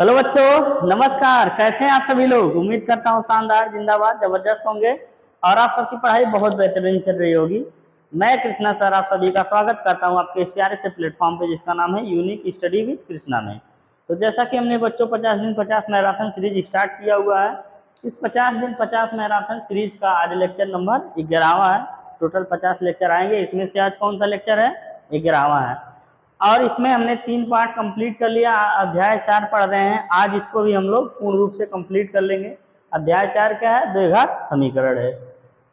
Hello बच्चों, नमस्कार। कैसे हैं आप सभी लोग? उम्मीद करता हूँ शानदार, जिंदाबाद, जबरदस्त होंगे और आप सबकी पढ़ाई बहुत बेहतरीन चल रही होगी। मैं कृष्णा सर आप सभी का स्वागत करता हूँ आपके इस प्यारे से प्लेटफॉर्म पे जिसका नाम है यूनिक स्टडी विद कृष्णा में। तो जैसा कि हमने बच्चों 50 दिन 50 मैराथन सीरीज स्टार्ट किया हुआ है, इस 50 दिन 50 मैराथन सीरीज का आज लेक्चर नंबर 11वां है। टोटल 50 लेक्चर आएंगे, इसमें से आज कौन सा लेक्चर है? 11वां है। और इसमें हमने 3 पार्ट कंप्लीट कर लिया। अध्याय 4 पढ़ रहे हैं, आज इसको भी हम लोग पूर्ण रूप से कंप्लीट कर लेंगे। अध्याय 4 क्या है? द्विघात समीकरण है।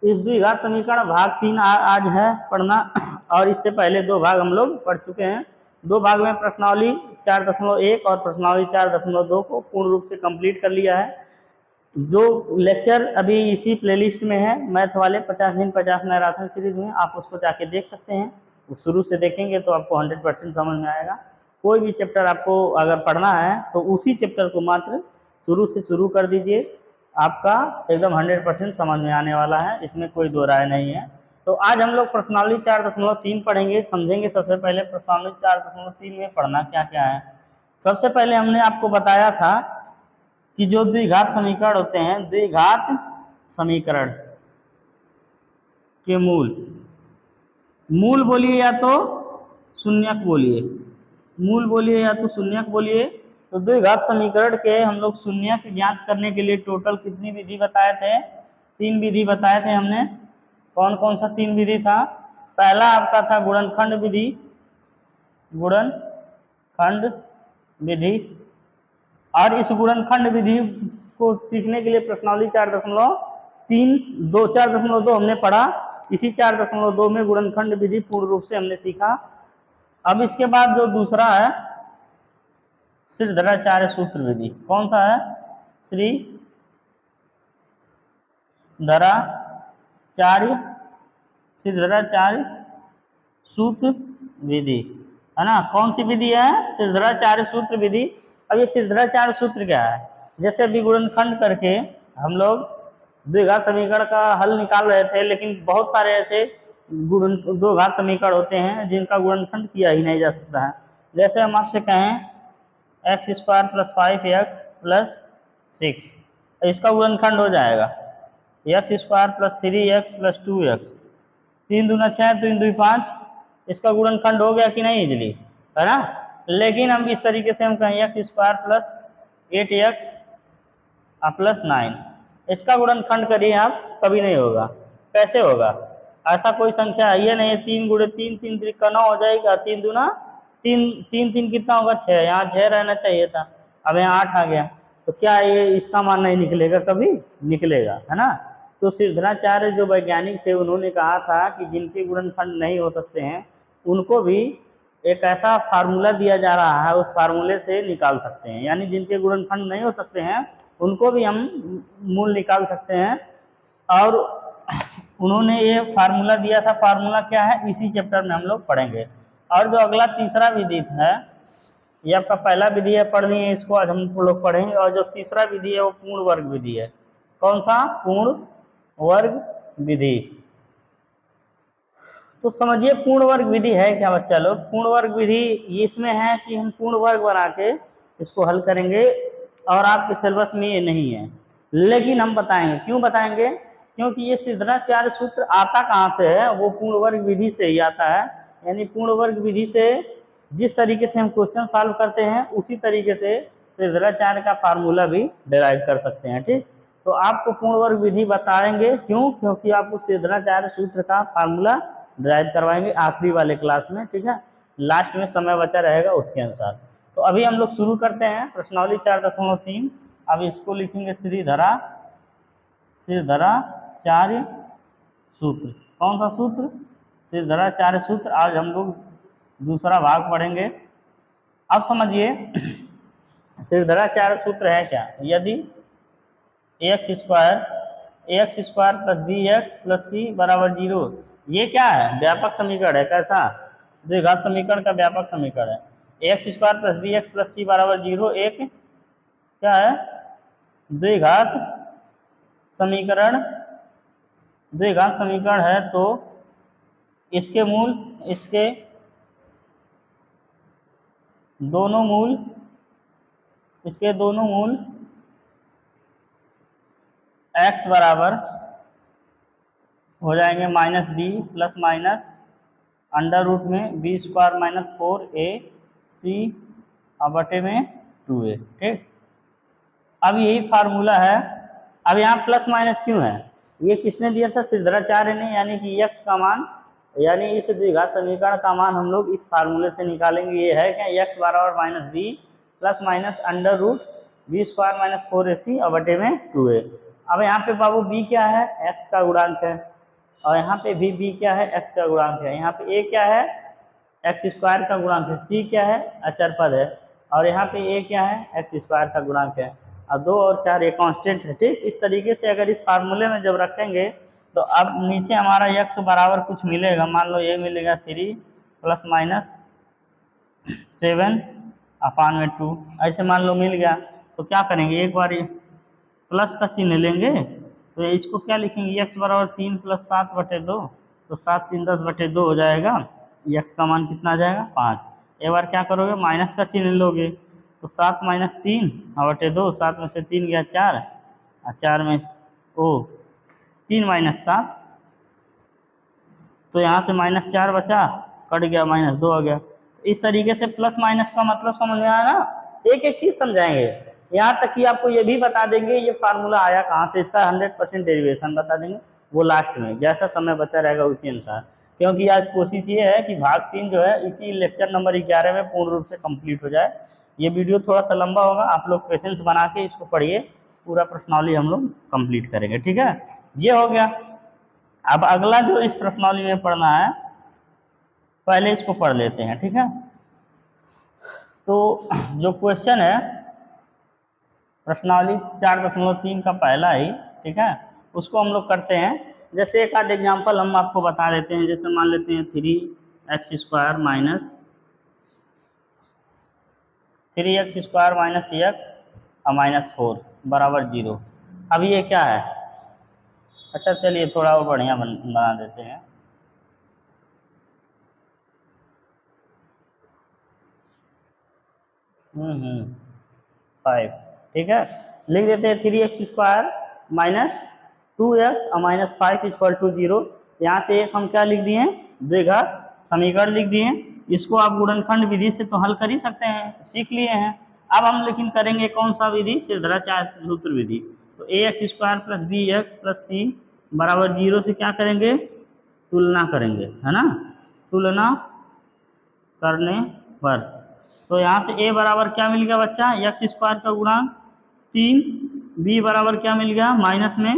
इस द्विघात समीकरण भाग 3 आज है पढ़ना और इससे पहले 2 भाग हम लोग पढ़ चुके हैं। 2 भाग में प्रश्नावली 4.1 और प्रश्नावली 4.2 को पूर्ण रूप से कंप्लीट कर लिया है। जो लेक्चर अभी इसी प्लेलिस्ट में है, मैथ वाले 50 दिन 50 मैराथन सीरीज में, आप उसको जाके देख सकते हैं। वो शुरू से देखेंगे तो आपको 100% समझ में आएगा। कोई भी चैप्टर आपको अगर पढ़ना है तो उसी चैप्टर को मात्र शुरू से शुरू कर दीजिए, आपका एकदम 100% समझ में आने वाला है, इसमें कोई दो राय नहीं है। तो आज हम लोग प्रश्नावली 4.3 पढ़ेंगे, समझेंगे। सबसे पहले प्रश्नावली 4.3 में पढ़ना क्या क्या है। सबसे पहले हमने आपको बताया था कि जो द्विघात समीकरण होते हैं, द्विघात समीकरण के मूल मूल बोलिए या तो शून्यक बोलिए, मूल बोलिए या तो शून्यक बोलिए। तो द्विघात समीकरण के हम लोग शून्यक ज्ञात करने के लिए टोटल कितनी विधि बताए थे? 3 विधि बताए थे हमने। कौन कौन सा 3 विधि था? पहला आपका था गुणनखंड विधि, गुणनखंड विधि। और इस गुणनखंड विधि को सीखने के लिए प्रश्नावली 4.2 हमने पढ़ा। इसी 4.2 में गुणनखंड विधि पूर्ण रूप से हमने सीखा। अब इसके बाद जो दूसरा है श्रीधराचार्य सूत्र विधि। कौन सा है? श्रीधराचार्य सूत्र विधि, है ना? कौन सी विधि है? श्रीधराचार्य सूत्र विधि। अब ये श्रीधराचार्य सूत्र क्या है? जैसे अभी गुणनखंड करके हम लोग द्विघात समीकरण का हल निकाल रहे थे, लेकिन बहुत सारे ऐसे द्विघात समीकरण होते हैं जिनका गुणनखंड किया ही नहीं जा सकता है। जैसे हम आपसे कहें x² + 5x + 6, इसका गुणनखंड हो जाएगा x² + 3x + 2x, 3 दूना 6, 3 दूनी 5, इसका गुणनखंड हो गया कि नहीं इजली, है ना? लेकिन हम इस तरीके से हम कहें x² + 8x + 9, इसका गुणनखंड करिए आप, कभी नहीं होगा। कैसे होगा? ऐसा कोई संख्या है ये नहीं है। 3 × 3 3 त्रिक 9 हो जाएगा, 3 दूना 3, 3 3 कितना होगा? 6। यहाँ 6 रहना चाहिए था, अब यहाँ 8 आ गया। तो क्या ये इसका मान नहीं निकलेगा? कभी निकलेगा, है ना? तो श्रीधराचार्य जो वैज्ञानिक थे, उन्होंने कहा था कि जिनके गुणनखंड नहीं हो सकते हैं उनको भी एक ऐसा फार्मूला दिया जा रहा है, उस फार्मूले से निकाल सकते हैं। यानी जिनके गुणनखंड नहीं हो सकते हैं उनको भी हम मूल निकाल सकते हैं। और उन्होंने ये फार्मूला दिया था। फार्मूला क्या है? इसी चैप्टर में हम लोग पढ़ेंगे। और जो अगला तीसरा विधि है, ये आपका पहला विधि है, पढ़ लिए, इसको आज हम लोग पढ़ेंगे। और जो तीसरा विधि है वो पूर्ण वर्ग विधि है। कौन सा? पूर्ण वर्ग विधि। तो समझिए पूर्ण वर्ग विधि है क्या बच्चा लोग? पूर्ण वर्ग विधि इसमें है कि हम पूर्ण वर्ग बना के इसको हल करेंगे, और आपके सिलेबस में ये नहीं है, लेकिन हम बताएंगे। क्यों बताएंगे? क्योंकि ये श्रीधराचार्य सूत्र आता कहाँ से है? वो पूर्ण वर्ग विधि से ही आता है। यानी पूर्ण वर्ग विधि से जिस तरीके से हम क्वेश्चन सॉल्व करते हैं उसी तरीके से श्रीधराचार्य का फार्मूला भी डिराइव कर सकते हैं। ठीक, तो आपको पूर्ण वर्ग विधि बताएंगे। क्यों? क्योंकि आपको श्रीधराचार्य सूत्र का फार्मूला ड्राइव करवाएंगे आखिरी वाले क्लास में। ठीक है, लास्ट में समय बचा रहेगा उसके अनुसार। तो अभी हम लोग शुरू करते हैं प्रश्नावली 4.3। अब इसको लिखेंगे श्रीधराचार्य सूत्र। कौन सा सूत्र? श्रीधराचार्य सूत्र। आज हम लोग दूसरा भाग पढ़ेंगे। अब समझिए श्रीधराचार्य सूत्र है क्या? यदि x² + bx + c = 0, ये क्या है? व्यापक समीकरण है। कैसा? द्विघात समीकरण का व्यापक समीकरण है। x² + bx + c = 0 एक क्या है? द्विघात समीकरण। द्विघात समीकरण है तो इसके मूल, इसके दोनों मूल इसके दोनों मूल x बराबर हो जाएंगे minus B plus minus under root में बी स्क्वायर माइनस 4ac बटे में 2a। ठीक, अब यही फार्मूला है। अब यहाँ प्लस माइनस क्यों है? ये किसने दिया था? सिद्धराचार्य ने, यानी कि x का मान, यानी इस द्विघात समीकरण का मान हम लोग इस फार्मूले से निकालेंगे। ये है क्या? x बराबर minus B plus minus under root B square minus 4ac बटे में 2a। अब यहाँ पे बाबू b क्या है? x का गुणांक है, और यहाँ पे भी b क्या है? x का गुणांक है। यहाँ पे a क्या है? x स्क्वायर का गुणांक है। c क्या है? अचर पद है। और यहाँ पे a क्या है? x स्क्वायर का गुणांक है। अब 2 और 4 ये कांस्टेंट है। ठीक, इस तरीके से अगर इस फार्मूले में जब रखेंगे तो अब नीचे हमारा x बराबर कुछ मिलेगा। मान लो ये मिलेगा 3 प्लस माइनस 7 अपान में 2, ऐसे मान लो मिल गया। तो क्या करेंगे, एक बार प्लस का चिन्ह लेंगे तो इसको क्या लिखेंगे? x बराबर 3 प्लस 7 बटे 2, तो 7 3 10 बटे 2 हो जाएगा। x का मान कितना आ जाएगा? 5। एक बार क्या करोगे, माइनस का चिन्ह लोगे तो 7 माइनस 3 बटे 2, 7 में से 3 गया 4, और 4 में 3 माइनस 7, तो यहाँ से माइनस 4 बचा, कट गया, माइनस 2 आ गया। तो इस तरीके से प्लस माइनस का मतलब समझ में आया ना? एक एक चीज समझाएंगे, यहाँ तक कि आपको ये भी बता देंगे ये फार्मूला आया कहाँ से, इसका 100% डेरिवेशन बता देंगे, वो लास्ट में जैसा समय बचा रहेगा उसी अनुसार। क्योंकि आज कोशिश ये है कि भाग 3 जो है इसी लेक्चर नंबर 11 में पूर्ण रूप से कंप्लीट हो जाए। ये वीडियो थोड़ा सा लंबा होगा, आप लोग पेशेंस बना के इसको पढ़िए, पूरा प्रश्नावली हम लोग कंप्लीट करेंगे। ठीक है, ये हो गया। अब अगला जो इस प्रश्नावली में पढ़ना है, पहले इसको पढ़ लेते हैं। ठीक है, तो जो क्वेश्चन है प्रश्नावली 4.3 का पहला ही, ठीक है, उसको हम लोग करते हैं। जैसे एक आध एग्जाम्पल हम आपको बता देते हैं। जैसे मान लेते हैं 3x स्क्वायर माइनस 3x और माइनस 4 बराबर 0। अब ये क्या है? अच्छा चलिए थोड़ा और बढ़िया बना देते हैं। फाइव, ठीक है, लिख देते हैं 3x स्क्वायर माइनस 2x और माइनस 5 इक्वल टू 0। यहाँ से एक हम क्या लिख दिए? द्विघात समीकरण लिख दिए। इसको आप गुणनखंड विधि से तो हल कर ही सकते हैं, सीख लिए हैं। अब हम लेकिन करेंगे कौन सा विधि? सिद्धराचार्य सूत्र विधि। तो ax square plus B X plus C बराबर 0 से क्या करेंगे? तुलना करेंगे, है ना? तुलना करने पर तो यहाँ से a बराबर क्या मिल गया बच्चा? एक्स स्क्वायर का गुणांक 3, b बराबर क्या मिल गया? माइनस में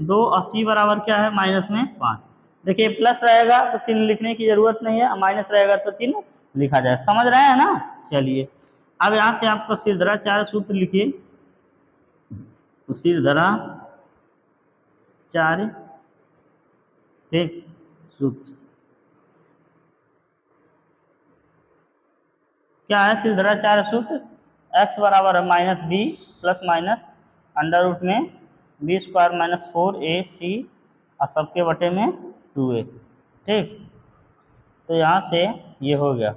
2, और c बराबर क्या है? माइनस में 5। देखिए प्लस रहेगा तो चिन्ह लिखने की जरूरत नहीं है, माइनस रहेगा तो चिन्ह लिखा जाए। समझ रहे हैं ना? चलिए अब यहाँ से आपको सिद्धराचार्य सूत्र लिखिए। सिद्धराचार्य ठीक सूत्र क्या है? सिद्धराचार्य सूत्र x बराबर है minus B plus minus under root में बी स्क्वायर माइनस 4ac और सबके बटे में 2a। ठीक, तो यहाँ से ये हो गया।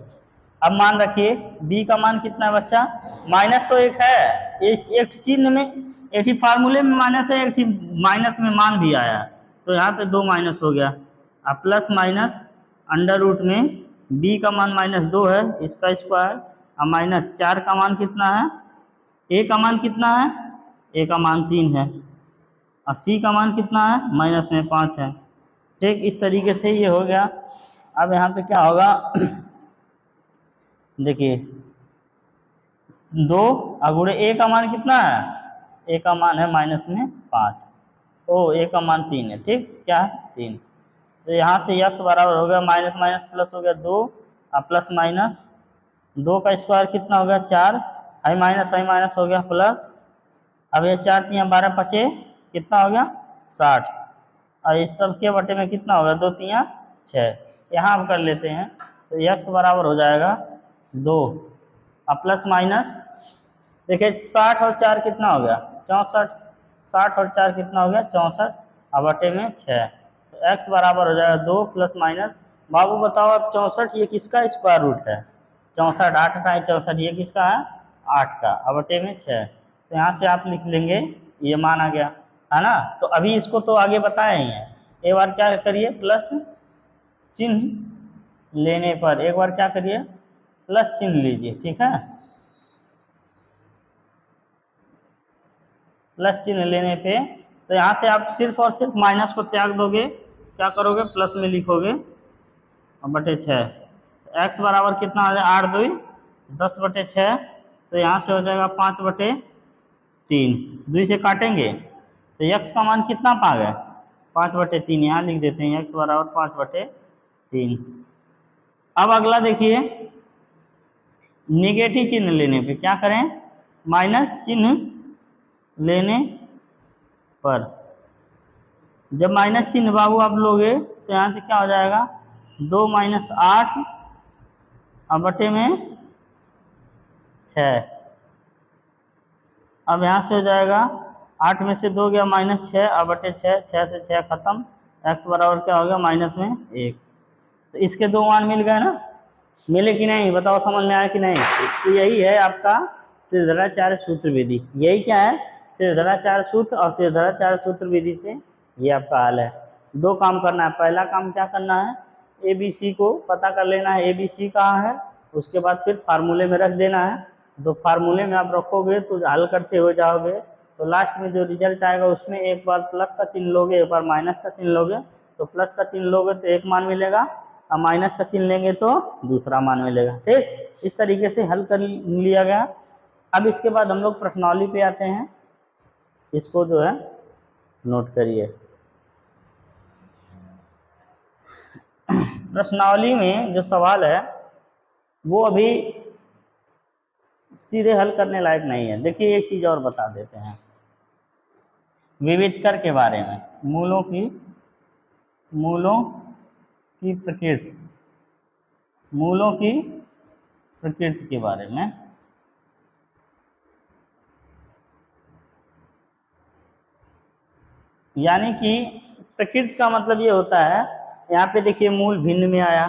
अब मान रखिए b का मान कितना है बच्चा? माइनस तो एक है, एक चिन्ह में, एक ही फार्मूले में माइनस है, एक ही माइनस में मान भी आया, तो यहाँ पे 2 माइनस हो गया। अब प्लस माइनस अंडर रूट में b का मान माइनस 2 है, इसका स्क्वायर, और माइनस 4 का मान कितना है? a का मान कितना है? a का मान 3 है, और c का मान कितना है? माइनस में 5 है। ठीक, इस तरीके से ये हो गया। अब यहाँ पे क्या होगा? देखिए 2 अगुड़े a का मान कितना है? a का मान है माइनस में 5, a का मान 3 है। ठीक, क्या है? 3। तो यहाँ से x बराबर हो गया माइनस माइनस प्लस हो गया 2, और प्लस माइनस 2 का स्क्वायर कितना हो गया? 4, हाई माइनस हो गया प्लस। अब ये 4 3 12 पचे कितना हो गया? 60, और इस सब के बटे में कितना होगा? 2 3 6। यहाँ हम कर लेते हैं तो x बराबर हो जाएगा 2, और प्लस माइनस देखिए 60 और 4 कितना हो गया? 64। 60 और 4 कितना हो गया? 64, और बटे में 6। तो x बराबर हो जाएगा 2 प्लस माइनस, बाबू बताओ अब 64 ये किसका स्क्वायर रूट है? 64, 8 8 64, ये किसका है? 8 का बटे में 6, तो यहाँ से आप लिख लेंगे ये मान आ गया, है ना। तो अभी इसको तो आगे बताया ही है, एक बार क्या करिए प्लस चिन्ह लेने पर, एक बार क्या करिए प्लस चिन्ह लीजिए, ठीक है। प्लस चिन्ह लेने पे तो यहाँ से आप सिर्फ और सिर्फ माइनस को त्याग दोगे, क्या करोगे प्लस में लिखोगे और बटे 6, तो x बराबर कितना आ जाए 8 2 10 बटे 6, तो यहाँ से हो जाएगा 5 बटे 3, 2 से काटेंगे तो x का मान कितना पा गए 5 बटे 3, यहाँ लिख देते हैं x बराबर 5 बटे 3। अब अगला देखिए, निगेटिव चिन्ह लेने पे क्या करें, माइनस चिन्ह लेने पर, जब माइनस चिन्ह बाबू आप लोगे तो यहाँ से क्या हो जाएगा 2 माइनस 8 और बटे में 6, अब यहाँ से हो जाएगा 8 में से 2 गया माइनस 6 और बटे 6, 6 से 6 खत्म, x बराबर क्या हो गया माइनस में 1। तो इसके दो मान मिल गए ना, मिले कि नहीं बताओ, समझ में आया कि नहीं। तो यही है आपका श्रीधराचार्य सूत्र विधि, यही क्या है श्रीधराचार्य सूत्र, और श्रीधराचार्य सूत्र विधि से ये आपका हल है। दो काम करना है, पहला काम क्या करना है ABC को पता कर लेना है, ABC कहाँ है, उसके बाद फिर फार्मूले में रख देना है। तो फार्मूले में आप रखोगे तो हल करते हो जाओगे, तो लास्ट में जो रिजल्ट आएगा उसमें एक बार प्लस का चिन्ह लोगे, एक बार माइनस का चिन्ह लोगे, तो प्लस का चिन्ह लोगे तो एक मान मिलेगा और माइनस का चिन्ह लेंगे तो दूसरा मान मिलेगा, ठीक। इस तरीके से हल कर लिया गया। अब इसके बाद हम लोग प्रश्नावली पे आते हैं, इसको जो है नोट करिए। प्रश्नावली में जो सवाल है वो अभी सीधे हल करने लायक नहीं है। देखिए एक चीज़ और बता देते हैं विविधकर के बारे में, मूलों की प्रकृति, मूलों की प्रकृति के बारे में। यानी कि प्रकृति का मतलब ये होता है, यहाँ पे देखिए मूल भिन्न में आया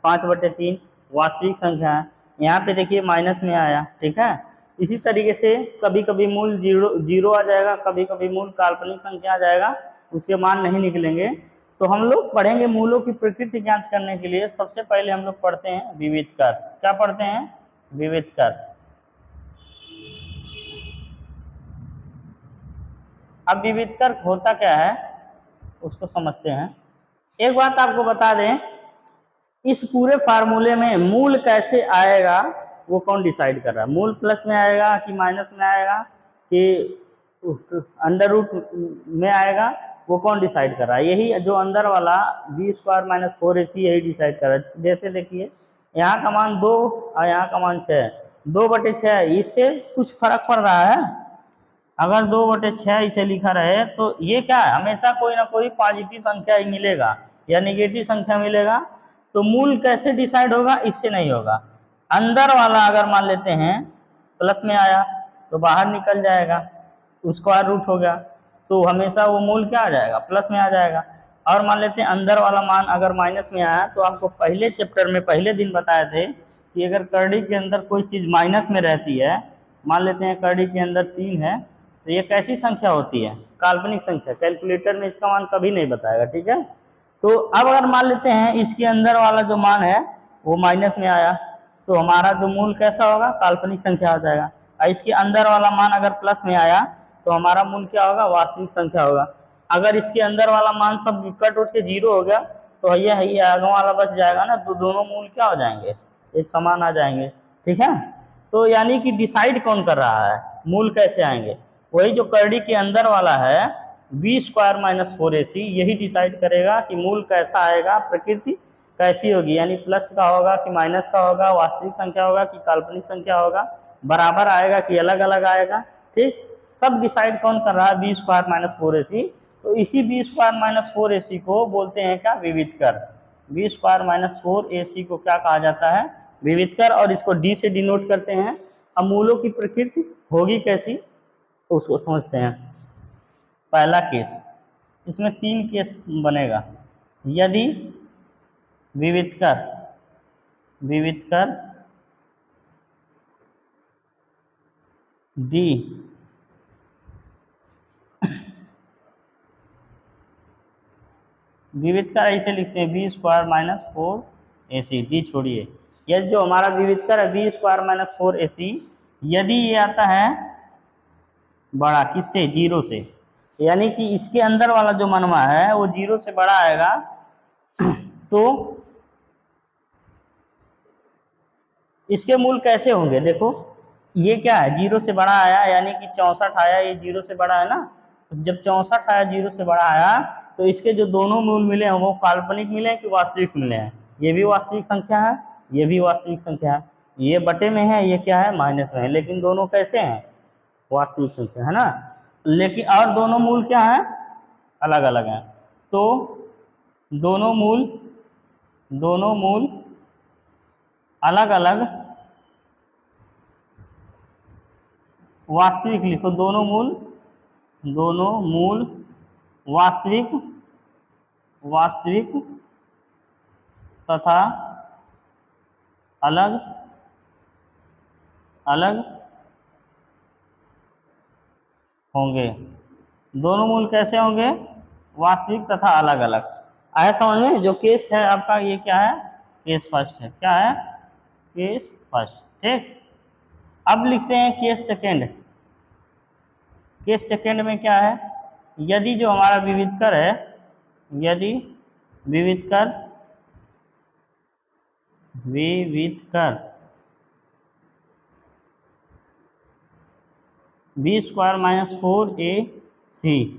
5 बटे 3 वास्तविक संख्या है, यहाँ पे देखिए माइनस में आया, ठीक है। इसी तरीके से कभी कभी मूल जीरो आ जाएगा, कभी कभी मूल काल्पनिक संख्या आ जाएगा, उसके मान नहीं निकलेंगे। तो हम लोग पढ़ेंगे मूलों की प्रकृति ज्ञात करने के लिए सबसे पहले हम लोग पढ़ते हैं विविधकर। क्या पढ़ते हैं विविधकर। अब विविधकर होता क्या है उसको समझते हैं। एक बात आपको बता दें, इस पूरे फार्मूले में मूल कैसे आएगा वो कौन डिसाइड कर रहा है, मूल प्लस में आएगा कि माइनस में आएगा कि अंडर रूट में आएगा, वो कौन डिसाइड कर रहा है, यही जो अंदर वाला b² - 4ac यही डिसाइड कर रहा है। जैसे देखिए यहाँ का मान 2 और यहाँ का मान 6, 2 बटे 6, इससे कुछ फर्क पड़ रहा है। अगर 2 बटे 6 इसे लिखा रहे तो ये क्या है, हमेशा कोई ना कोई पॉजिटिव संख्या ही मिलेगा या नेगेटिव संख्या मिलेगा। तो मूल कैसे डिसाइड होगा, इससे नहीं होगा। अंदर वाला अगर मान लेते हैं प्लस में आया तो बाहर निकल जाएगा, स्क्वायर रूट हो गया, तो हमेशा वो मूल क्या आ जाएगा प्लस में आ जाएगा। और मान लेते हैं अंदर वाला मान अगर माइनस में आया, तो आपको पहले चैप्टर में पहले दिन बताए थे कि अगर करड़ी के अंदर कोई चीज़ माइनस में रहती है, मान लेते हैं करड़ी के अंदर 3 है, तो ये कैसी संख्या होती है काल्पनिक संख्या, कैलकुलेटर में इसका मान कभी नहीं बताएगा, ठीक है। तो अब अगर मान लेते हैं इसके अंदर वाला जो मान है वो माइनस में आया, तो हमारा जो मूल कैसा होगा काल्पनिक संख्या हो जाएगा। और इसके अंदर वाला मान अगर प्लस में आया तो हमारा मूल क्या होगा वास्तविक संख्या होगा। अगर इसके अंदर वाला मान सब कट उठ के 0 हो गया तो ये आगे वाला बच जाएगा ना, तो दोनों मूल क्या हो जाएंगे एक समान आ जाएंगे, ठीक है। तो यानी कि डिसाइड कौन कर रहा है मूल कैसे आएंगे, वही जो करड़ी के अंदर वाला है b² - 4ac यही डिसाइड करेगा कि मूल कैसा आएगा, प्रकृति कैसी होगी, यानी प्लस का होगा कि माइनस का होगा, वास्तविक संख्या होगा कि काल्पनिक संख्या होगा, बराबर आएगा कि अलग अलग आएगा, ठीक। सब डिसाइड कौन कर रहा है b² - 4ac। तो इसी b² - 4ac को बोलते हैं क्या विविधकर। b² - 4ac को क्या कहा जाता है विविधकर, और इसको d से डिनोट करते हैं। अब मूलों की प्रकृति होगी कैसी उसको समझते हैं। पहला केस, इसमें 3 केस बनेगा। यदि विविधकर डी विविधकर ऐसे लिखते हैं B square minus 4ac, D छोड़िए। यदि जो हमारा विविधकर है बी स्क्वायर माइनस 4ac, यदि ये आता है बड़ा किससे, जीरो से, यानी कि इसके अंदर वाला जो मनवा है वो जीरो से बड़ा आएगा, तो इसके मूल कैसे होंगे? देखो ये क्या है, जीरो से बड़ा आया यानी कि 64 आया, ये जीरो से बड़ा है ना, तो जब 64 आया जीरो से बड़ा आया तो इसके जो दोनों मूल मिले हैं वो काल्पनिक मिले हैं कि वास्तविक मिले हैं? ये भी वास्तविक संख्या है, ये भी वास्तविक संख्या है, ये बटे में है, ये क्या है, माइनस में है, लेकिन दोनों कैसे हैं, वास्तविक संख्या है ना। लेकिन और दोनों मूल क्या है, अलग अलग हैं, तो दोनों मूल अलग अलग वास्तविक लिखो, दोनों मूल वास्तविक तथा अलग अलग होंगे। दोनों मूल कैसे होंगे, वास्तविक तथा अलग अलग। आया समझ में? जो केस है आपका ये क्या है, केस फर्स्ट है, क्या है, केस फर्स्ट, ठीक। अब लिखते हैं केस सेकेंड। केस सेकेंड में क्या है, यदि जो हमारा विविधकर है, यदि विविधकर B square minus 4ac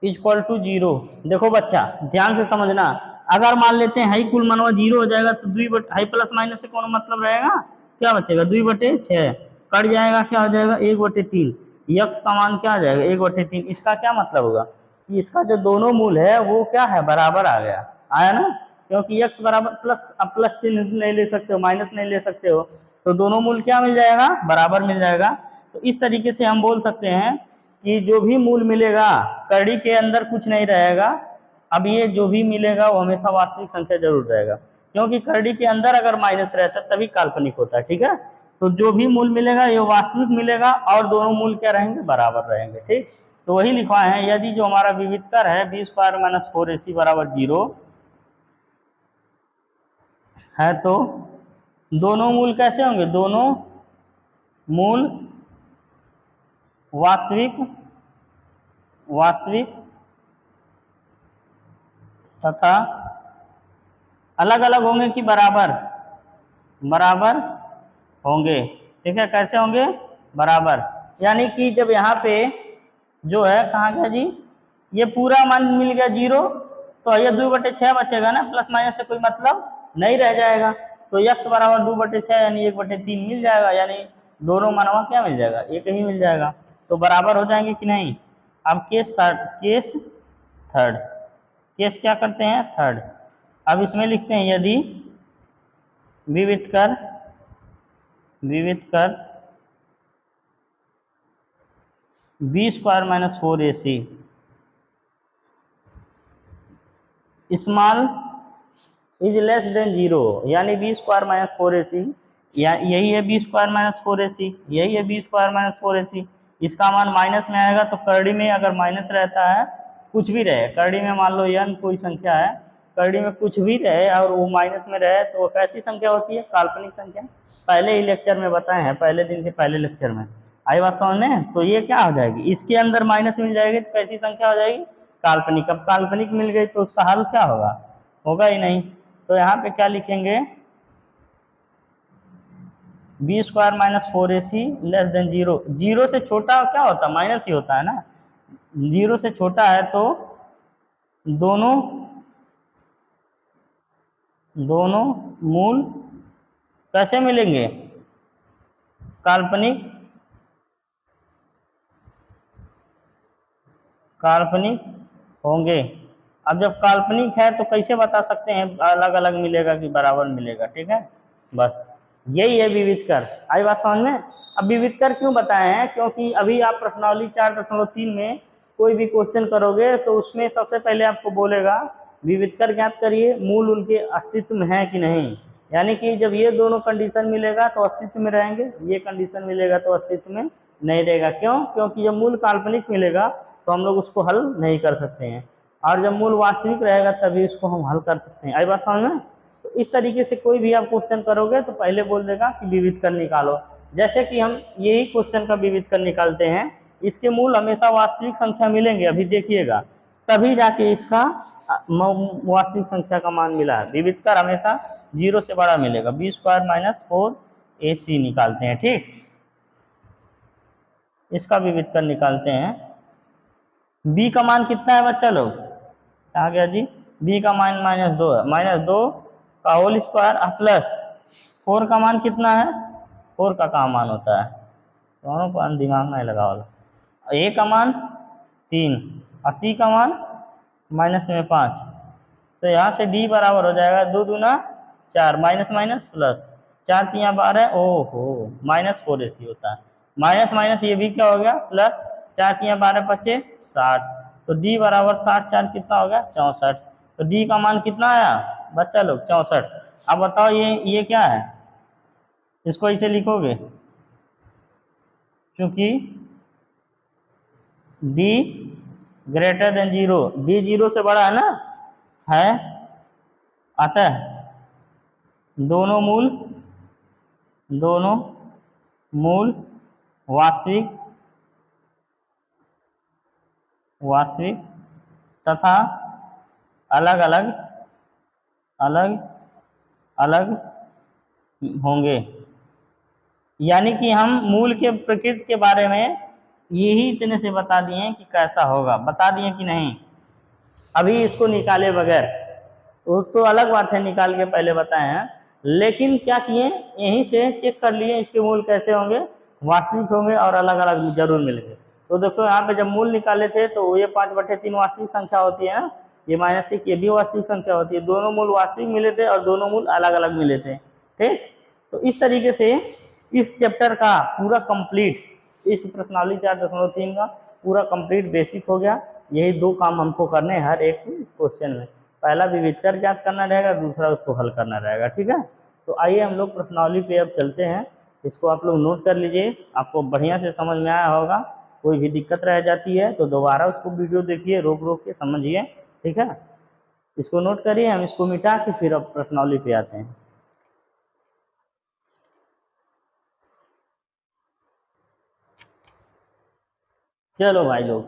equal to 0। देखो बच्चा ध्यान से समझना, अगर मान लेते हैं हाई कुल मनवा 0 हो जाएगा तो हाई प्लस माइनस से कौन मतलब रहेगा, क्या बचेगा, 2/6 कट जाएगा, क्या हो जाएगा, 1/3। यक्स का मान क्या आ जाएगा, 1/3। इसका क्या मतलब होगा कि इसका जो दोनों मूल है वो क्या है, बराबर आ गया, आया ना, क्योंकि यक्स बराबर प्लस, अब प्लस चिन्ह नहीं ले सकते हो, माइनस नहीं ले सकते हो, तो दोनों मूल क्या मिल जाएगा, बराबर मिल जाएगा। तो इस तरीके से हम बोल सकते हैं कि जो भी मूल मिलेगा कड़ी के अंदर कुछ नहीं रहेगा। अब ये जो भी मिलेगा वो हमेशा वास्तविक संख्या जरूर रहेगा, क्योंकि कड़ी के अंदर अगर माइनस रहता है तभी काल्पनिक होता है, ठीक है। तो जो भी मूल मिलेगा ये वास्तविक मिलेगा और दोनों मूल क्या रहेंगे, बराबर रहेंगे, ठीक। तो वही लिखवाए हैं, यदि जो हमारा विविधकर है बी स्क्वायर माइनस 4ac बराबर 0 है, तो दोनों मूल कैसे होंगे, दोनों मूल वास्तविक तथा अलग अलग होंगे कि बराबर होंगे, ठीक है। कैसे होंगे, बराबर, यानी कि जब यहाँ पे जो है कहाँ गया जी, ये पूरा मान मिल गया 0, तो ये 2/6 बचेगा ना, प्लस माइनस से कोई मतलब नहीं रह जाएगा, तो यक्स बराबर 2/6 यानी 1/3 मिल जाएगा, यानी दोनों मानवा क्या मिल जाएगा, एक ही मिल जाएगा, तो बराबर हो जाएंगे कि नहीं। अब केस थर्ड, केस क्या करते हैं, थर्ड। अब इसमें लिखते हैं यदि विविधकर B square minus 4ac small is less than 0, यानी बी स्क्वायर माइनस 4ac, यही है बी स्क्वायर माइनस 4ac, यही है बी स्क्वायर माइनस 4ac, इसका मान माइनस में आएगा, तो करड़ी में अगर माइनस रहता है, कुछ भी रहे करड़ी में, मान लो n कोई संख्या है, करड़ी में कुछ भी रहे और वो माइनस में रहे, तो वो कैसी संख्या होती है, काल्पनिक संख्या। पहले ही लेक्चर में बताए हैं, पहले दिन के पहले लेक्चर में, आई बात समझ में। तो ये क्या हो जाएगी, इसके अंदर माइनस मिल जाएगी तो कैसी संख्या हो जाएगी, काल्पनिक। अब काल्पनिक मिल गई तो उसका हल क्या होगा ही नहीं। तो यहाँ पे क्या लिखेंगे, B square minus 4ac less than 0, 0 से छोटा क्या होता है, माइनस ही होता है ना, 0 से छोटा है, तो दोनों मूल कैसे मिलेंगे, काल्पनिक होंगे। अब जब काल्पनिक है तो कैसे बता सकते हैं अलग अलग मिलेगा कि बराबर मिलेगा, ठीक है। बस यही है विविधकर, आई बात समझ में। अब विविधकर क्यों बताए हैं, क्योंकि अभी आप प्रश्नावली 4.3 में कोई भी क्वेश्चन करोगे तो उसमें सबसे पहले आपको बोलेगा विविधकर ज्ञात करिए, मूल उनके अस्तित्व में है कि नहीं। यानी कि जब ये दोनों कंडीशन मिलेगा तो अस्तित्व में रहेंगे, ये कंडीशन मिलेगा तो अस्तित्व में नहीं रहेगा। क्यों? क्योंकि जब मूल काल्पनिक मिलेगा तो हम लोग उसको हल नहीं कर सकते हैं, और जब मूल वास्तविक रहेगा तभी उसको हम हल कर सकते हैं। आई बात समझ में? तो इस तरीके से कोई भी आप क्वेश्चन करोगे तो पहले बोल देगा कि विविध कर निकालो। जैसे कि हम यही क्वेश्चन का विविध कर निकालते हैं, इसके मूल हमेशा वास्तविक संख्या मिलेंगे, अभी देखिएगा, तभी जाके इसका वास्तविक संख्या का मान मिला है। विविध कर हमेशा 0 से बड़ा मिलेगा। बी स्क्वायर माइनस 4ac निकालते हैं। ठीक, इसका विविध कर निकालते हैं। b का मान कितना है बच्चा लोग? कहाँ गया जी? b का मान -2 है। -2 का होल स्क्वायर प्लस 4 का मान कितना है? 4 का कहाँ मान होता है? दोनों को दिमाग नहीं लगा वाला। a का मान 3 और c का मान -5, तो यहाँ से d बराबर हो जाएगा 2 दूना 4, माइनस माइनस प्लस 4 3 12, ओहो -4ac होता है। माइनस माइनस ये भी क्या हो गया? प्लस 4 3 12 5 60, तो d बराबर 60 4 कितना हो गया? 64। तो d का मान कितना आया बच्चा लोग? 64। अब बताओ ये क्या है? इसको इसे लिखोगे, क्योंकि d ग्रेटर देन 0, d 0 से बड़ा है ना, है, अतः दोनों मूल वास्तविक तथा अलग अलग होंगे। यानी कि हम मूल के प्रकृति के बारे में यही इतने से बता दिए कि कैसा होगा, बता दिए कि नहीं? अभी इसको निकाले बगैर, वो तो अलग बात है, निकाल के पहले बताए हैं, लेकिन क्या किए, यहीं से चेक कर लिए इसके मूल कैसे होंगे, वास्तविक होंगे और अलग अलग जरूर मिलेंगे। तो देखो यहाँ पे जब मूल निकाले थे तो ये 5/3 वास्तविक संख्या होती है, ये -1 ये भी वास्तविक संख्या होती है। दोनों मूल वास्तविक मिले थे और दोनों मूल अलग अलग मिले थे। ठीक, तो इस तरीके से इस चैप्टर का पूरा कंप्लीट, इस प्रश्नावली 4.3 का पूरा कंप्लीट बेसिक हो गया। यही 2 काम हमको करने हैं हर एक क्वेश्चन में। पहला विविध कर ज्ञात करना रहेगा, दूसरा उसको हल करना रहेगा। ठीक है, तो आइए हम लोग प्रश्नावली पे अब चलते हैं। इसको आप लोग नोट कर लीजिए, आपको बढ़िया से समझ में आया होगा। कोई भी दिक्कत रह जाती है तो दोबारा उसको वीडियो देखिए, रोक रोक के समझिए। ठीक है, इसको नोट करिए, हम इसको मिटा के फिर अब प्रश्नावली पे आते हैं। चलो भाई लोग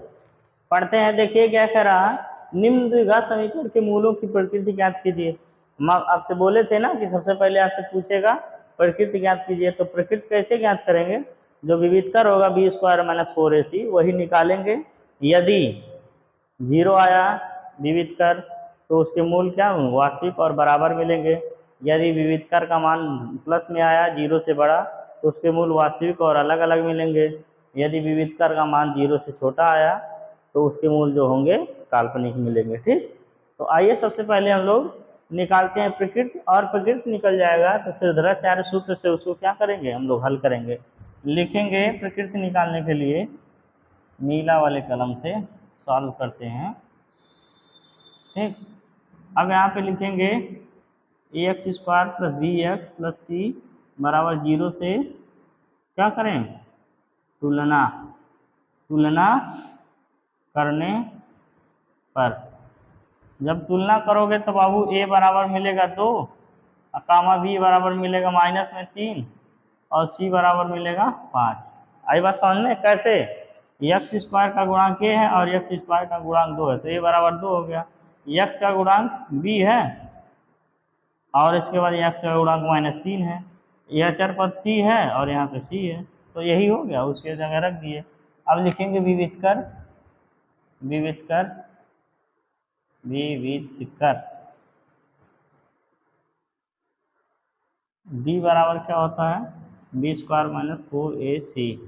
पढ़ते हैं। देखिए क्या कह रहा है, निम्न द्विघात समीकरण के मूलों की प्रकृति ज्ञात कीजिए। हम आपसे बोले थे ना कि सबसे पहले आपसे पूछेगा प्रकृति ज्ञात कीजिए, तो प्रकृति कैसे ज्ञात करेंगे? जो विविध कर होगा बी स्क्वायर माइनस 4ac वही निकालेंगे। यदि 0 आया विविध कर तो उसके मूल क्या वास्तविक और बराबर मिलेंगे। यदि विविध कर का मान प्लस में आया 0 से बड़ा तो उसके मूल वास्तविक और अलग अलग मिलेंगे। यदि विविध कर का मान 0 से छोटा आया तो उसके मूल जो होंगे काल्पनिक मिलेंगे। ठीक, तो आइए सबसे पहले हम लोग निकालते हैं प्रकृति, और प्रकृति निकल जाएगा तो सिरधराचार्य सूत्र से उसको क्या करेंगे, हम लोग हल करेंगे। लिखेंगे प्रकृति निकालने के लिए नीला वाले कलम से सॉल्व करते हैं। ठीक, अब यहाँ पे लिखेंगे ax square plus bx plus c बराबर 0 से क्या करें, तुलना करने पर, जब तुलना करोगे तो बाबू a बराबर मिलेगा 2, कामा b बराबर मिलेगा -3 और c बराबर मिलेगा 5। आई बात समझ में? कैसे? x स्क्वायर का गुणांक a है और x स्क्वायर का गुणांक 2 है, तो a बराबर 2 हो गया। x का गुणांक b है और इसके बाद x का गुणांक -3 है। यह चर पद c है और यहाँ पे c है, तो यही हो गया, उसके जगह रख दिए। अब लिखेंगे विविध कर d बराबर क्या होता है, बी स्क्वायर माइनस 4ac।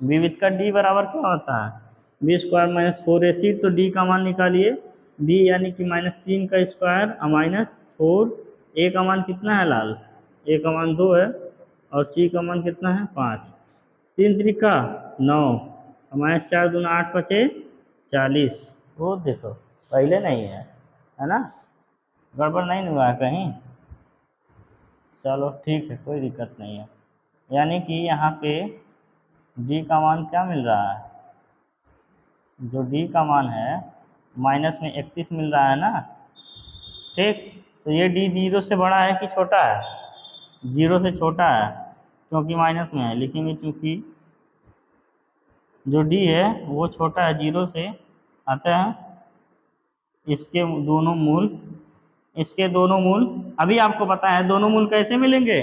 विविध कर d बराबर क्या होता है, बी स्क्वायर माइनस 4ac, तो d का मान निकालिए। d यानी कि -3 का स्क्वायर -4, a का मान कितना है लाल, a का मान 2 है और c का मान कितना है 5। 3 त्रिका 9, -4 दूना 8 5 40। वो देखो पहले नहीं है ना, गड़बड़ नहीं हुआ है कहीं? चलो ठीक है, कोई दिक्कत नहीं है। यानी कि यहाँ पे डी का मान क्या मिल रहा है, जो डी का मान है माइनस में 31 मिल रहा है ना। ठीक, तो ये डी जीरो से बड़ा है कि छोटा है, जीरो से छोटा है, क्योंकि माइनस में है लिखेंगे, क्योंकि जो डी है वो छोटा है जीरो से, अतः इसके दोनों मूल, इसके दोनों मूल, अभी आपको पता है दोनों मूल कैसे मिलेंगे,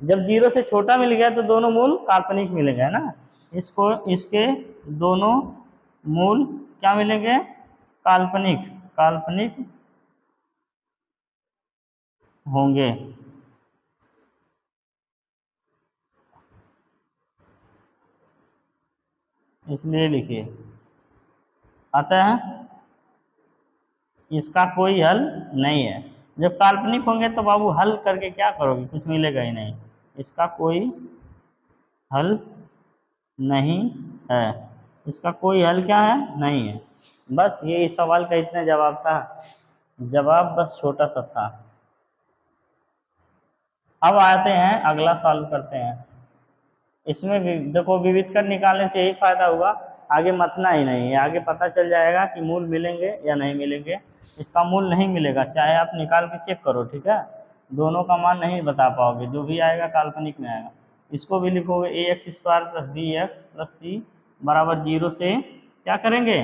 जब जीरो से छोटा मिल गया तो दोनों मूल काल्पनिक मिलेंगे, है ना। इसको इसके दोनों मूल क्या मिलेंगे, काल्पनिक, काल्पनिक होंगे। इसलिए लिखिए, अतः इसका कोई हल नहीं है। जब काल्पनिक होंगे तो बाबू हल करके क्या करोगे, कुछ मिलेगा ही नहीं। इसका कोई हल नहीं है, इसका कोई हल क्या है, नहीं है। बस ये इस सवाल का इतना जवाब था, जवाब बस छोटा सा था। अब आते हैं अगला सॉल्व करते हैं। इसमें भी देखो, विविध कर निकालने से यही फायदा हुआ, आगे मथना ही नहीं है, आगे पता चल जाएगा कि मूल मिलेंगे या नहीं मिलेंगे। इसका मूल नहीं मिलेगा, चाहे आप निकाल के चेक करो, ठीक है, दोनों का मान नहीं बता पाओगे, जो भी आएगा काल्पनिक में आएगा। इसको भी लिखोगे A X square plus B X plus C बराबर जीरो से क्या करेंगे,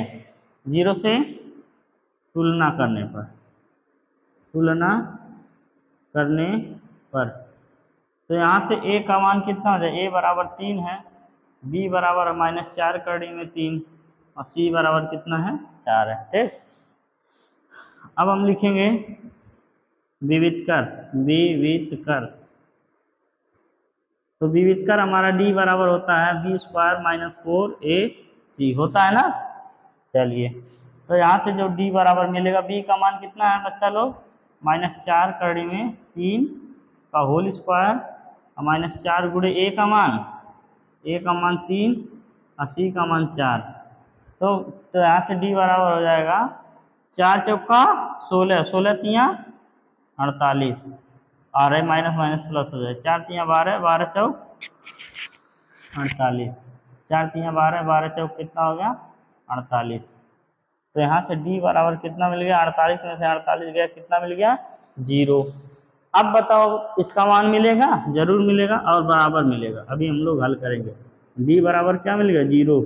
जीरो से तुलना करने पर, तुलना करने पर। तो यहाँ से ए का मान कितना हो जाए, ए बराबर 3 है, बी बराबर -4 कड़ी में 3 और सी बराबर कितना है, 4 है। ठीक, अब हम लिखेंगे विविध कर, विविध कर। तो विविध कर हमारा डी बराबर होता है बी स्क्वायर माइनस 4ac होता है ना। चलिए, तो यहाँ से जो डी बराबर मिलेगा, बी का मान कितना है बच्चा लोग, -4 कड़ी में 3 का होल स्क्वायर और -4 गुणे ए का मान, ए का मान 3 और सी का मान 4। तो यहाँ से डी बराबर हो जाएगा 4 चौका 16, 16 तियाँ 48, और माइनस माइनस प्लस हो जाए, 4 तियाँ 12, 12 चौक 48, 4 तियाँ 12, 12 चौक कितना हो गया, 48। तो यहाँ से डी बराबर कितना मिल गया, 48 में से 48 गया, कितना मिल गया, 0। अब बताओ इसका मान मिलेगा, जरूर मिलेगा और बराबर मिलेगा। अभी हम लोग हल करेंगे, डी बराबर क्या मिलेगा, 0,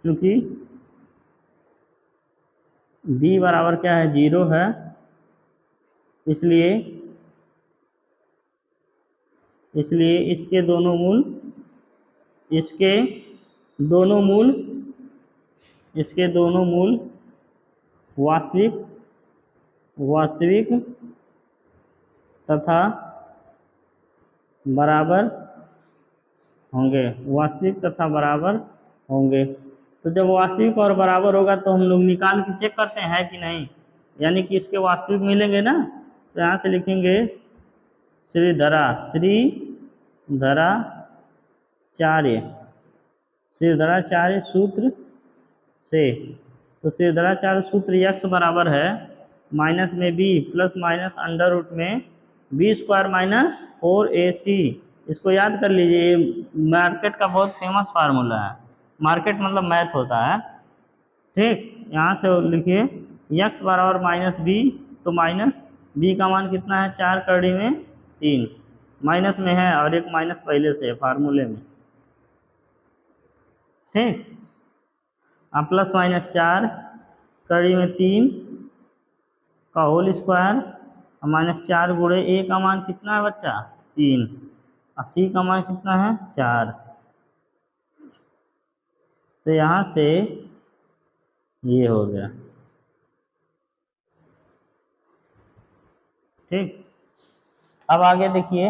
क्योंकि डी बराबर क्या है, 0 है, इसलिए इसलिए इसके दोनों मूल, इसके दोनों मूल, इसके दोनों मूल वास्तविक, वास्तविक तथा बराबर होंगे, वास्तविक तथा बराबर होंगे। तो जब वास्तविक और बराबर होगा तो हम लोग निकाल के चेक करते हैं कि नहीं, यानी कि इसके वास्तविक मिलेंगे ना। तो यहाँ से लिखेंगे श्रीधरा, श्रीधराचार्य, श्रीधराचार्य सूत्र से। तो श्रीधराचार्य सूत्र यक्स बराबर है माइनस में B plus minus under root में बी स्क्वायर माइनस 4ac। इसको याद कर लीजिए, ये मार्केट का बहुत फेमस फार्मूला है, मार्केट मतलब मैथ होता है। ठीक, यहाँ से लिखिए यक्स बराबर माइनस बी, तो माइनस बी का मान कितना है, 4 कड़ी में 3, माइनस में है और एक माइनस पहले से है फार्मूले में। ठीक, अब प्लस -4 कड़ी में 3 का होल स्क्वायर और -4 गुणे ए का मान कितना है बच्चा, 3 और सी का मान कितना है, 4। तो यहाँ से ये हो गया। ठीक, अब आगे देखिए,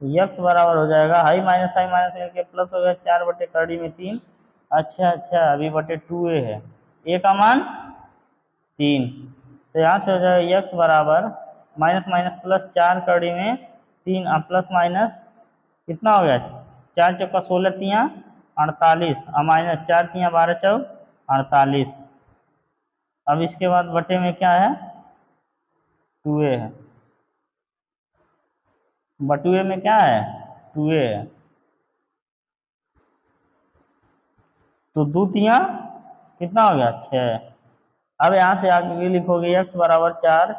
यक्स बराबर हो जाएगा हाई माइनस करके प्लस हो गया 4 बटे कड़ी में 3। अच्छा, अभी बटे 2a है, ए का मान 3। तो यहाँ से हो जाएगा यक्स बराबर माइनस माइनस प्लस 4 कड़ी में 3 और प्लस माइनस कितना हो गया, 4 चौका 16 तियाँ 48 और माइनस 4 तियाँ 12 चौक 48। अब इसके बाद बटे में क्या है, 2a है। बटुए में क्या है, 2a है। तो 2 तिया कितना हो गया, 6। अब यहाँ से आगे लिखोगे x बराबर 4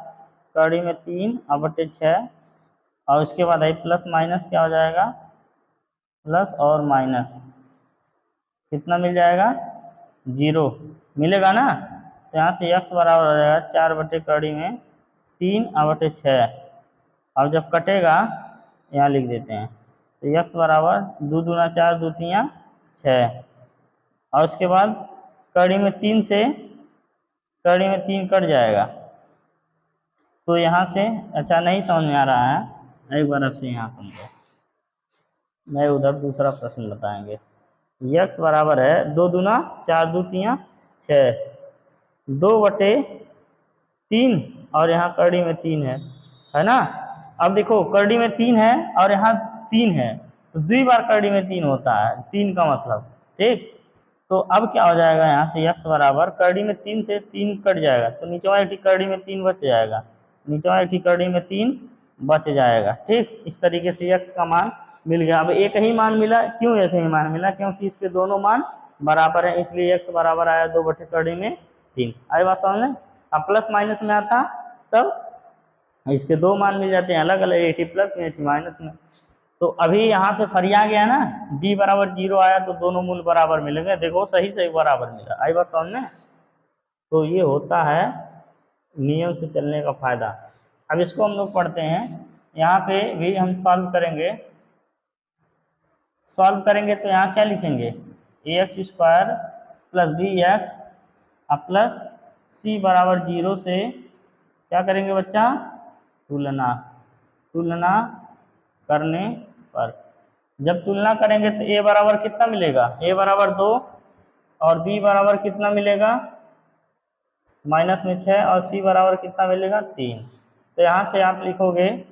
कड़ी में 3 अब बटे 6, और उसके बाद आई प्लस माइनस क्या हो जाएगा, प्लस और माइनस कितना मिल जाएगा, 0 मिलेगा ना। तो यहाँ से x बराबर हो जाएगा 4 बटे कड़ी में 3 और बटे 6। अब जब कटेगा यहाँ लिख देते हैं, तो x बराबर 2 दूना 4 2 तिया 6, और उसके बाद कड़ी में 3 से कड़ी में 3 कट जाएगा। तो यहाँ से अच्छा नहीं समझ में आ रहा है, एक बार आपसे यहाँ समझो, मैं उधर दूसरा प्रश्न बताएंगे। x बराबर है 2 दूना 4 2 तिया 6, 2/3 और यहाँ कड़ी में 3 है ना। अब देखो कड़ी में 3 है और यहाँ 3 है, तो 2 बार कड़ी में 3 होता है, 3 का मतलब, ठीक। तो अब क्या हो जाएगा, यहाँ से x बराबर कड़ी में 3 से 3 कट जाएगा, तो नीचवा एक कड़ी में 3 बच जाएगा, नीचवा एक कड़ी में 3 बच जाएगा, ठीक। इस तरीके से x का मान मिल गया। अब एक ही मान मिला, क्यों एक ही मान मिला, क्योंकि इसके दोनों मान बराबर है, इसलिए x बराबर आया 2 बटे कड़ी में 3। आई बात समझ में। अब प्लस माइनस में आता तब इसके दो मान मिल जाते हैं अलग अलग, 80 प्लस में 80 माइनस में। तो अभी यहाँ से फरिया गया ना, d बराबर 0 आया तो दोनों मूल बराबर मिलेंगे, देखो सही सही बराबर मिला। आई बात समझ में। तो ये होता है नियम से चलने का फायदा। अब इसको हम लोग पढ़ते हैं, यहाँ पे भी हम सॉल्व करेंगे। सॉल्व करेंगे तो यहाँ क्या लिखेंगे, ax² plus bx plus c बराबर 0 से क्या करेंगे बच्चा, तुलना। तुलना करने पर जब तुलना करेंगे तो a बराबर कितना मिलेगा, a बराबर 2 और b बराबर कितना मिलेगा, माइनस में 6, और c बराबर कितना मिलेगा, 3। तो यहाँ से आप लिखोगे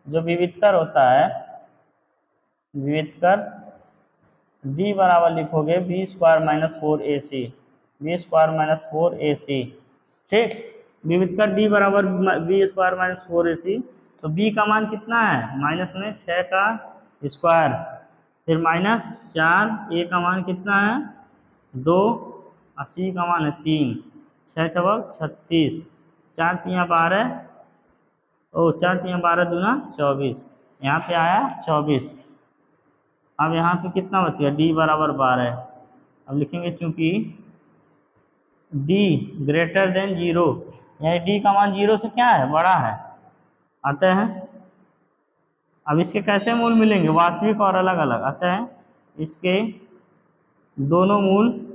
जो विविधकर होता है, विविधकर d बराबर लिखोगे b² minus 4ac, b² minus 4ac, ठीक। विविधकर d बराबर b² माइनस 4ac, तो b का मान कितना है, माइनस में 6 का स्क्वायर, फिर माइनस 4, a का मान कितना है 2, और c का मान है 3, 6 छबक 36, 4 तिया 12, 4 तिया 12 दूना 24, यहाँ पे आया 24। अब यहाँ पे कितना बच गया, d बराबर 12। अब लिखेंगे चूंकि d ग्रेटर देन 0, यानी d का मान 0 से क्या है, बड़ा है, अतः अब इसके कैसे मूल मिलेंगे, वास्तविक और अलग अलग, अतः इसके दोनों मूल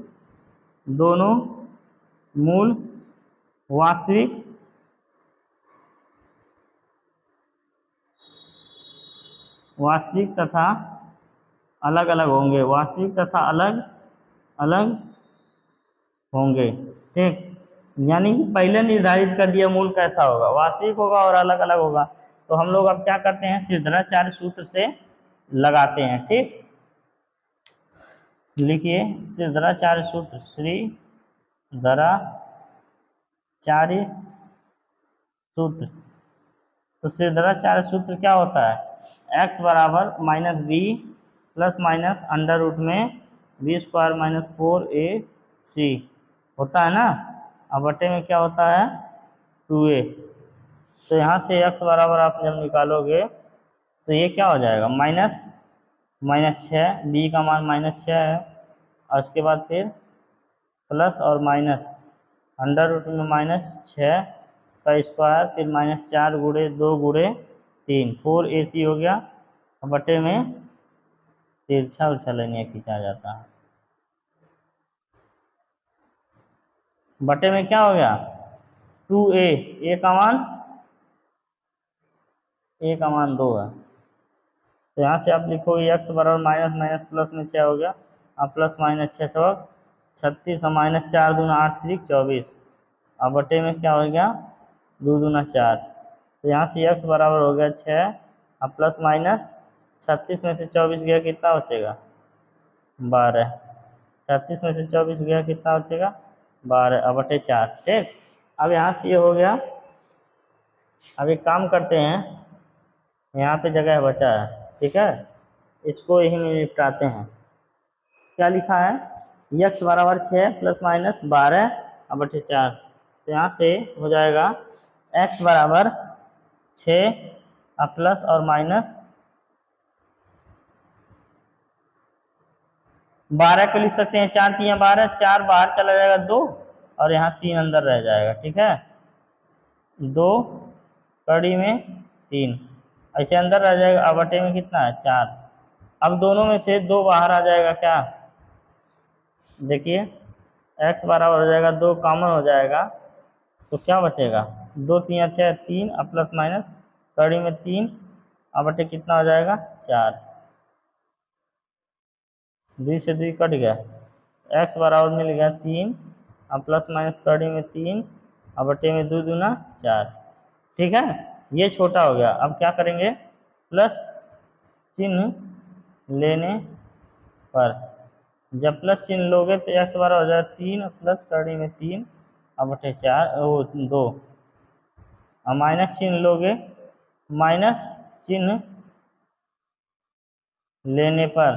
वास्तविक तथा अलग अलग होंगे, वास्तविक तथा अलग अलग होंगे, ठीक। यानी पहले निर्धारित कर दिया मूल कैसा होगा, वास्तविक होगा और अलग अलग होगा। तो हम लोग अब क्या करते हैं, श्रीधराचार्य सूत्र से लगाते हैं, ठीक। लिखिए श्रीधराचार्य सूत्र, श्रीधराचार्य सूत्र। तो श्रीधराचार्य सूत्र क्या होता है, x बराबर minus B plus minus under root में b² माइनस 4ac होता है ना। अब बटे में क्या होता है, 2a। तो यहाँ से x बराबर आप जब निकालोगे तो ये क्या हो जाएगा, -6, b का मान -6 है, और उसके बाद फिर प्लस और माइनस अंडर रूट में -6 का स्क्वायर, फिर -4 गुणे 2 गुणे 3, 4ac हो गया। बटे में तिरछा उछा लेने खींचा जाता है, बटे में क्या हो गया, 2a, a का मान 2 है। तो यहाँ से आप लिखोगे x बराबर माइनस माइनस प्लस में 6 हो गया, अब प्लस माइनस 6 छबक 36 और -4 दूना 8 3 24, अब बटे में क्या हो गया, 2 दूना 4। तो यहाँ से x बराबर हो गया 6, अब प्लस माइनस 36 में से 24 गया कितना बचेगा, 12। 36 में से 24 गया कितना बचेगा, 12, अब बटे 4, ठीक। अब यहाँ से ये हो गया। अब एक काम करते हैं, यहाँ पे जगह बचा है, ठीक है, इसको यही में निपटाते हैं। क्या लिखा है, x बराबर 6 प्लस माइनस 12/4। तो यहाँ से हो जाएगा x बराबर 6 प्लस और माइनस 12 को लिख सकते हैं, 4 3 12, 4 बाहर चला जाएगा 2 और यहाँ 3 अंदर रह जाएगा, ठीक है, 2 कड़ी में 3 ऐसे अंदर रह जाएगा। अब बटे में कितना है 4। अब दोनों में से 2 बाहर आ जाएगा, क्या देखिए x बराबर हो जाएगा 2 कॉमन हो जाएगा, तो क्या बचेगा 2 3 अच्छे 3 अब प्लस माइनस कड़ी में 3 अब बटे कितना हो जाएगा 4, 2 से 2 कट गया, x बराबर मिल गया 3 अब प्लस माइनस कड़ी में 3 अब बटे में 2 दूना 4, ठीक है, ये छोटा हो गया। अब क्या करेंगे, प्लस चिन्ह लेने पर, जब प्लस चिन्ह लोगे तो x बराबर हो जाएगा 3 प्लस कड़ी में 3 अब बटे 4 2, और माइनस चिन्ह लोगे, माइनस चिन्ह लेने पर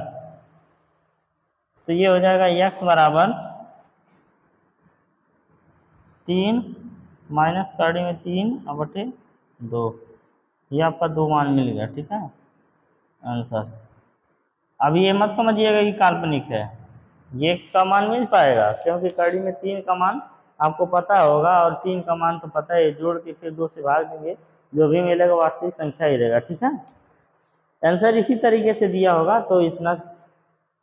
तो ये हो जाएगा x बराबर 3 माइनस कड़ी में 3 अब बटे 2, ये आपका 2 मान मिल गया, ठीक है आंसर। अब ये मत समझिएगा कि काल्पनिक है, ये का मान मिल पाएगा क्योंकि कड़ी में 3 का मान आपको पता होगा और 3 का मान तो पता है, जोड़ के फिर 2 से भाग देंगे, जो भी मिलेगा वास्तविक संख्या ही रहेगा, ठीक है। आंसर इसी तरीके से दिया होगा, तो इतना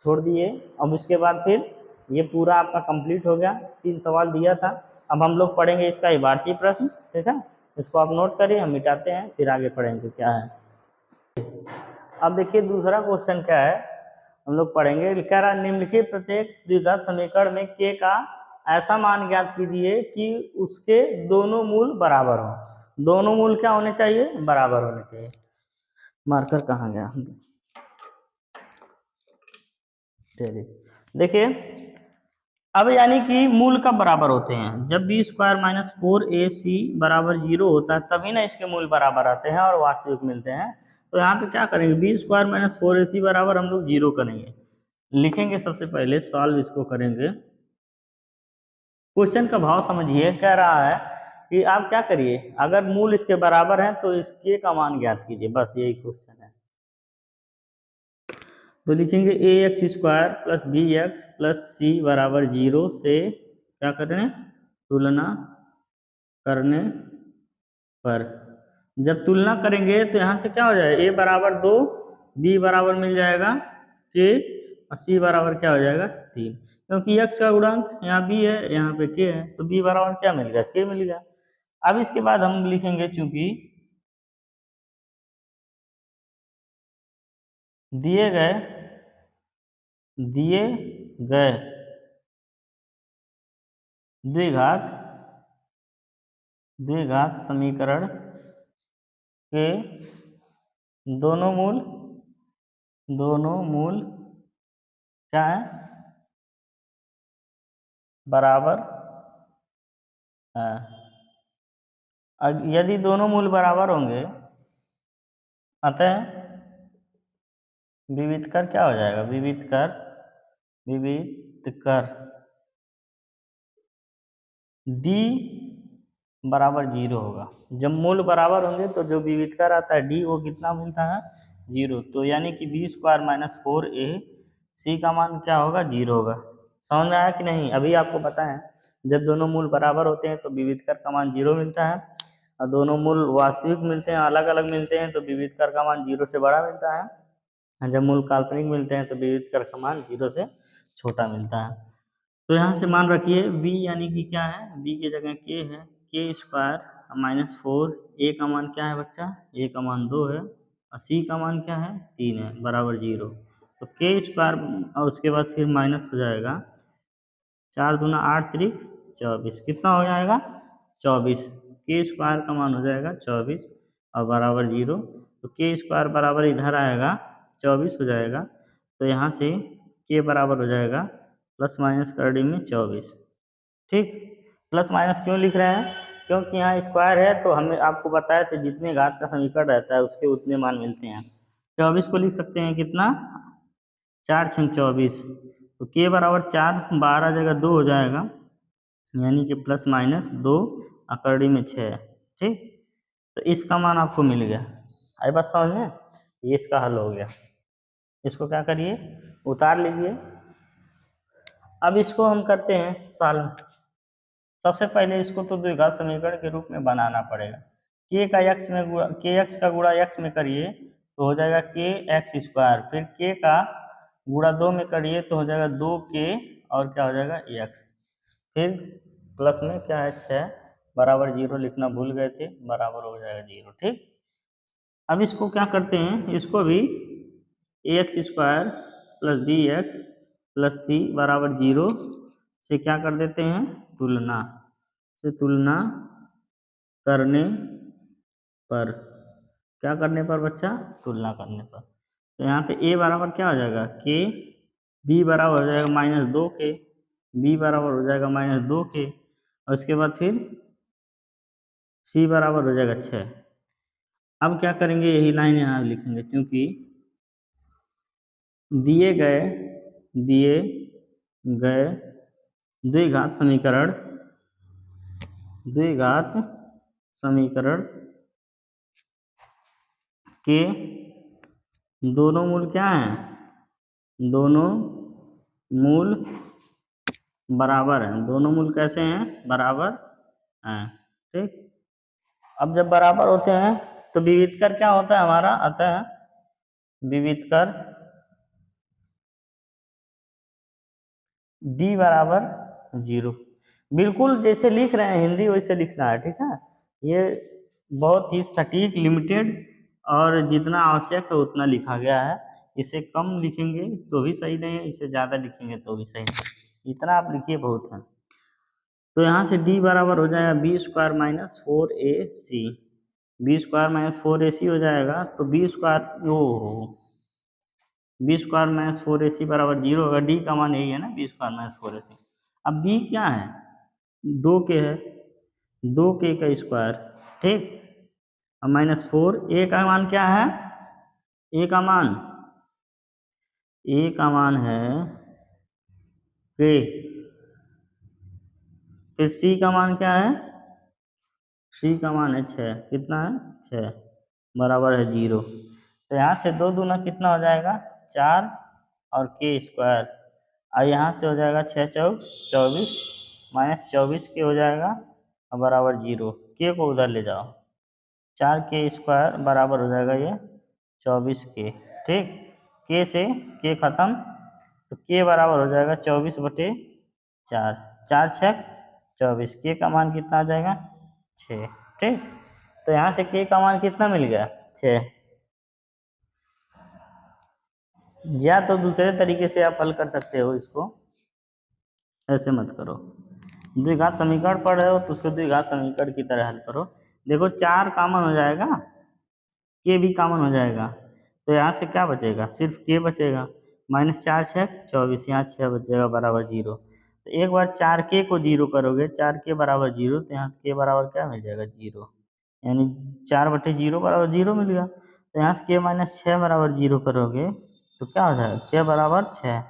छोड़ दिए। अब उसके बाद फिर ये पूरा आपका कंप्लीट हो गया, 3 सवाल दिया था। अब हम लोग पढ़ेंगे इसका इबारती प्रश्न, ठीक है, इसको आप नोट करिए, हम मिटाते हैं फिर आगे पढ़ेंगे क्या है। अब देखिए दूसरा क्वेश्चन क्या है, हम लोग पढ़ेंगे, कह रहा निम्नलिखित प्रत्येक द्विघात समीकरण में k का ऐसा मान ज्ञात कीजिए कि उसके दोनों मूल बराबर हो। दोनों मूल क्या होने चाहिए, बराबर होने चाहिए। मार्कर कहाँ गया, देखिए अब यानी कि मूल कब बराबर होते हैं, जब बी स्क्वायर माइनस 4ac बराबर 0 होता है तभी ना इसके मूल बराबर आते हैं और वास्तविक मिलते हैं। तो यहाँ पे क्या करेंगे, बी स्क्वायर माइनस 4ac बराबर हम लोग 0 करेंगे, लिखेंगे सबसे पहले, सॉल्व इसको करेंगे। क्वेश्चन का भाव समझिए, कह रहा है कि आप क्या करिए, अगर मूल इसके बराबर है तो इसके का मान ज्ञात कीजिए, बस यही क्वेश्चन है। तो लिखेंगे A X square plus B X plus C बराबर 0 से क्या करें, तुलना करने पर, जब तुलना करेंगे तो यहाँ से क्या हो जाएगा, ए बराबर 2 बी बराबर मिल जाएगा के और सी बराबर क्या हो जाएगा 3, क्योंकि x का गुणांक यहाँ b है यहाँ पे k है, तो b बराबर क्या मिल गया, k मिल गया। अब इसके बाद हम लिखेंगे, चूंकि दिए गए द्विघात समीकरण के दोनों मूल क्या है, बराबर है। यदि दोनों मूल बराबर होंगे अतः विविधकर क्या हो जाएगा, विविधकर d बराबर 0 होगा। जब मूल बराबर होंगे तो जो विविधकर आता है d वो कितना मिलता है 0, तो यानी कि बी स्क्वायर माइनस 4ac का मान क्या होगा 0 होगा। समझ में आया कि नहीं, अभी आपको पता है जब दोनों मूल बराबर होते हैं तो विविधकर का मान 0 मिलता है, और दोनों मूल वास्तविक मिलते हैं, अलग अलग मिलते हैं तो विविधकर का मान 0 से बड़ा मिलता है, जब मूल काल्पनिक मिलते हैं तो विविधकर का मान 0 से छोटा मिलता है। तो यहाँ से मान रखिए v यानी कि क्या है, v की जगह k है, k स्क्वायर माइनस 4, a का मान क्या है बच्चा, a का मान 2 है और c का मान क्या है 3 है बराबर 0, तो k स्क्वायर और उसके बाद फिर माइनस हो जाएगा 4 दूना 8 त्रिक 24, कितना हो जाएगा 24, k स्क्वायर का मान हो जाएगा 24 और बराबर 0, तो k स्क्वायर बराबर इधर आएगा 24 हो जाएगा, तो यहाँ से k बराबर हो जाएगा प्लस माइनस कर डी में 24, ठीक। प्लस माइनस क्यों लिख रहे हैं, क्योंकि यहाँ स्क्वायर है तो हमें आपको बताया था जितने घात का समीकरण रहता है उसके उतने मान मिलते हैं। 24 को लिख सकते हैं कितना, 4×24, तो k बराबर 4, 12 जगह 2 हो जाएगा, यानी कि प्लस माइनस 2 अकड़ी में 6। ठीक, तो इसका मान आपको मिल गया। आई बात समझ में, ये इसका हल हो गया। इसको क्या करिए, उतार लीजिए। अब इसको हम करते हैं सॉल्व। सबसे पहले इसको तो द्विघात समीकरण के रूप में बनाना पड़ेगा। के का एक्स में गुणा, के एक्स का गुणा एक्स में करिए तो हो जाएगा के एक्स स्क्वायर, फिर के का गुणा 2 में करिए तो हो जाएगा 2k और क्या हो जाएगा एक्स, फिर प्लस में क्या है 6 बराबर 0 लिखना भूल गए थे, बराबर हो जाएगा 0। ठीक, अब इसको क्या करते हैं, इसको भी X square plus B X plus C बराबर 0 से क्या कर देते हैं, तुलना से तुलना करने पर, क्या करने पर बच्चा, तुलना करने पर। तो यहाँ पे a बराबर क्या हो जाएगा k, b बराबर हो जाएगा -2k, b बराबर हो जाएगा -2k, और उसके बाद फिर c बराबर हो जाएगा 6। अब क्या करेंगे, यही लाइन यहाँ लिखेंगे, क्योंकि दिए गए द्विघात समीकरण के दोनों मूल क्या हैं, दोनों मूल बराबर हैं। दोनों मूल कैसे हैं, बराबर हैं। ठीक, अब जब बराबर होते हैं तो विविधकर क्या होता है हमारा, अतः विविधकर d बराबर 0। बिल्कुल जैसे लिख रहे हैं हिंदी वैसे लिखना है। ठीक है, ये बहुत ही सटीक, लिमिटेड और जितना आवश्यक है उतना लिखा गया है। इसे कम लिखेंगे तो भी सही नहीं है, इसे ज़्यादा लिखेंगे तो भी सही नहीं, इतना आप लिखिए बहुत है। तो यहाँ से d बराबर हो जाएगा B square minus 4ac, B square minus 4ac हो जाएगा, तो B square B square minus 4ac बराबर 0 होगा। डी का मान यही है ना, बी स्क्वायर माइनस 4ac। अब बी क्या है, 2k है, 2k का स्क्वायर। ठीक, अब -4, ए का मान क्या है, ए का मान है k, फिर सी का मान क्या है, सी का मान है 6, कितना है 6 बराबर है 0। तो यहाँ से 2 दूना कितना हो जाएगा 4 और k स्क्वायर, और यहाँ से हो जाएगा 6 चौक 24 -24 के हो जाएगा और बराबर 0। k को उधर ले जाओ, 4k स्क्वायर बराबर हो जाएगा ये 24k। ठीक, k से k खत्म, तो k बराबर हो जाएगा 24/4, 4 6 24, k का मान कितना आ जाएगा 6। ठीक, तो यहाँ से k का मान कितना मिल गया 6। या तो दूसरे तरीके से आप हल कर सकते हो इसको, ऐसे मत करो। द्विघात समीकरण पढ़ रहे हो तो उसको द्विघात समीकरण की तरह हल करो। देखो 4 कॉमन हो जाएगा, के भी कॉमन हो जाएगा, तो यहाँ से क्या बचेगा, सिर्फ के बचेगा, -4 6 24, यहाँ 6 बचेगा बराबर 0। तो एक बार 4k को 0 करोगे, 4k बराबर 0, तो यहाँ से k बराबर क्या मिल जाएगा 0, यानी 4/0 बराबर 0 मिल गया। तो यहाँ से k -6 बराबर 0 करोगे तो क्या हो जाएगा, k बराबर 6,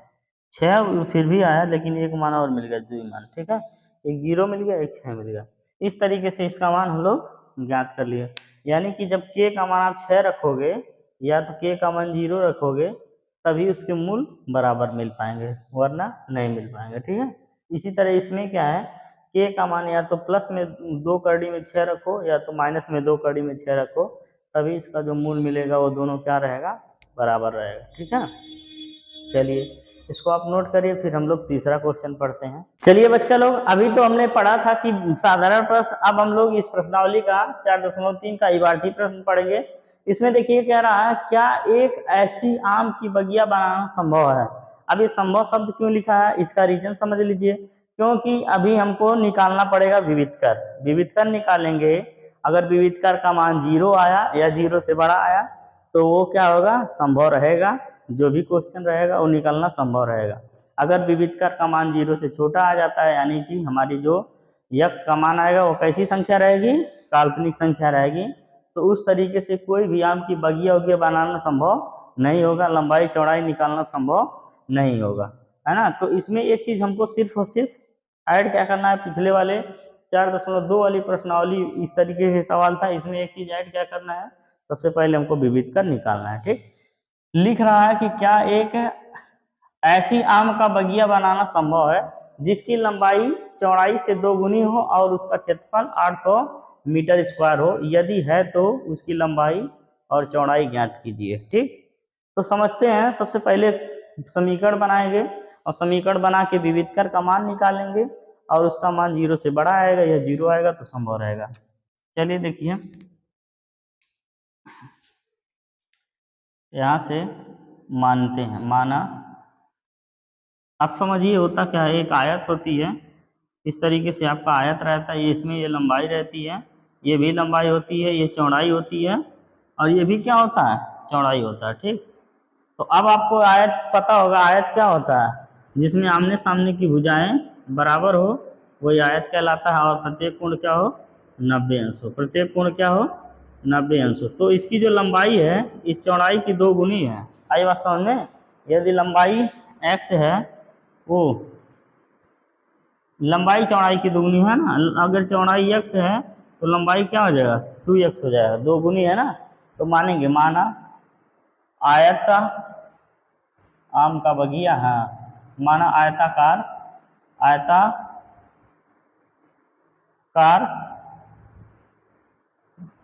6 फिर भी आया लेकिन एक मान और मिल गया, 2 मान। ठीक है, एक 0 मिल गया, एक 6 मिल गया। इस तरीके से इसका मान हम लोग ज्ञात कर लिए। यानी कि जब k का मान आप 6 रखोगे या तो k का मान 0 रखोगे तभी उसके मूल बराबर मिल पाएंगे, वरना नहीं मिल पाएंगे। ठीक है, इसी तरह इसमें क्या है, k का मान या तो प्लस में 2 कड़ी में 6 रखो या तो माइनस में 2 कड़ी में 6 रखो, तभी इसका जो मूल मिलेगा वो दोनों क्या रहेगा, बराबर रहेगा। ठीक है, चलिए इसको आप नोट करिए, फिर हम लोग तीसरा क्वेश्चन पढ़ते हैं। चलिए बच्चा लोग, अभी तो हमने पढ़ा था कि साधारण प्रश्न, अब हम लोग इस प्रश्नावली का 4.3 का इबारती प्रश्न पढ़ेंगे। इसमें देखिए कह रहा है, क्या एक ऐसी आम की बगिया बनाना संभव है। अब ये संभव शब्द क्यों लिखा है, इसका रीजन समझ लीजिए। क्योंकि अभी हमको निकालना पड़ेगा विविधकर, विविधकर निकालेंगे। अगर विविधकर का मान 0 आया या 0 से बड़ा आया तो वो क्या होगा, संभव रहेगा, जो भी क्वेश्चन रहेगा वो निकालना संभव रहेगा। अगर विविधकर का मान 0 से छोटा आ जाता है, यानी कि हमारी जो यक्स का मान आएगा वो कैसी संख्या रहेगी, काल्पनिक संख्या रहेगी। तो उस तरीके से कोई भी आम की बगिया उगिया बनाना संभव नहीं होगा, लंबाई चौड़ाई निकालना संभव नहीं होगा, है ना। तो इसमें एक चीज हमको सिर्फ और सिर्फ ऐड क्या करना है, पिछले वाले 4.2 वाली प्रश्नावली इस तरीके से सवाल था, इसमें एक चीज ऐड क्या करना है, सबसे पहले हमको विविध कर निकालना है। ठीक, लिख रहा है कि क्या एक ऐसी आम का बगिया बनाना संभव है जिसकी लंबाई चौड़ाई से 2 गुनी हो और उसका क्षेत्रफल 800 मीटर स्क्वायर हो, यदि है तो उसकी लंबाई और चौड़ाई ज्ञात कीजिए। ठीक, तो समझते हैं, सबसे पहले समीकरण बनाएंगे और समीकरण बना के विविधकर का मान निकालेंगे और उसका मान 0 से बड़ा आएगा या 0 आएगा तो संभव रहेगा। चलिए देखिए, यहाँ से मानते हैं, माना। अब समझिए होता क्या है, एक आयत होती है, इस तरीके से आपका आयत रहता है, ये इसमें ये लंबाई रहती है, ये भी लंबाई होती है, ये चौड़ाई होती है और ये भी क्या होता है, चौड़ाई होता है। ठीक, तो अब आपको आयत पता होगा, आयत क्या होता है, जिसमें आमने सामने की भुजाएं बराबर हो वही आयत कहलाता है, और प्रत्येक कोण क्या हो, 90 अंश हो, प्रत्येक कोण क्या हो, 90 अंश हो। तो इसकी जो लंबाई है इस चौड़ाई की 2 गुनी है। आई बात समझ में, यदि लंबाई x है, वो लंबाई चौड़ाई की 2 गुनी है ना, अगर चौड़ाई x है तो लंबाई क्या हो जाएगा, 2x हो जाएगा, 2 गुनी है ना। तो मानेंगे, माना आयत का आम का बगिया, हाँ, माना आयताकार, आयताकार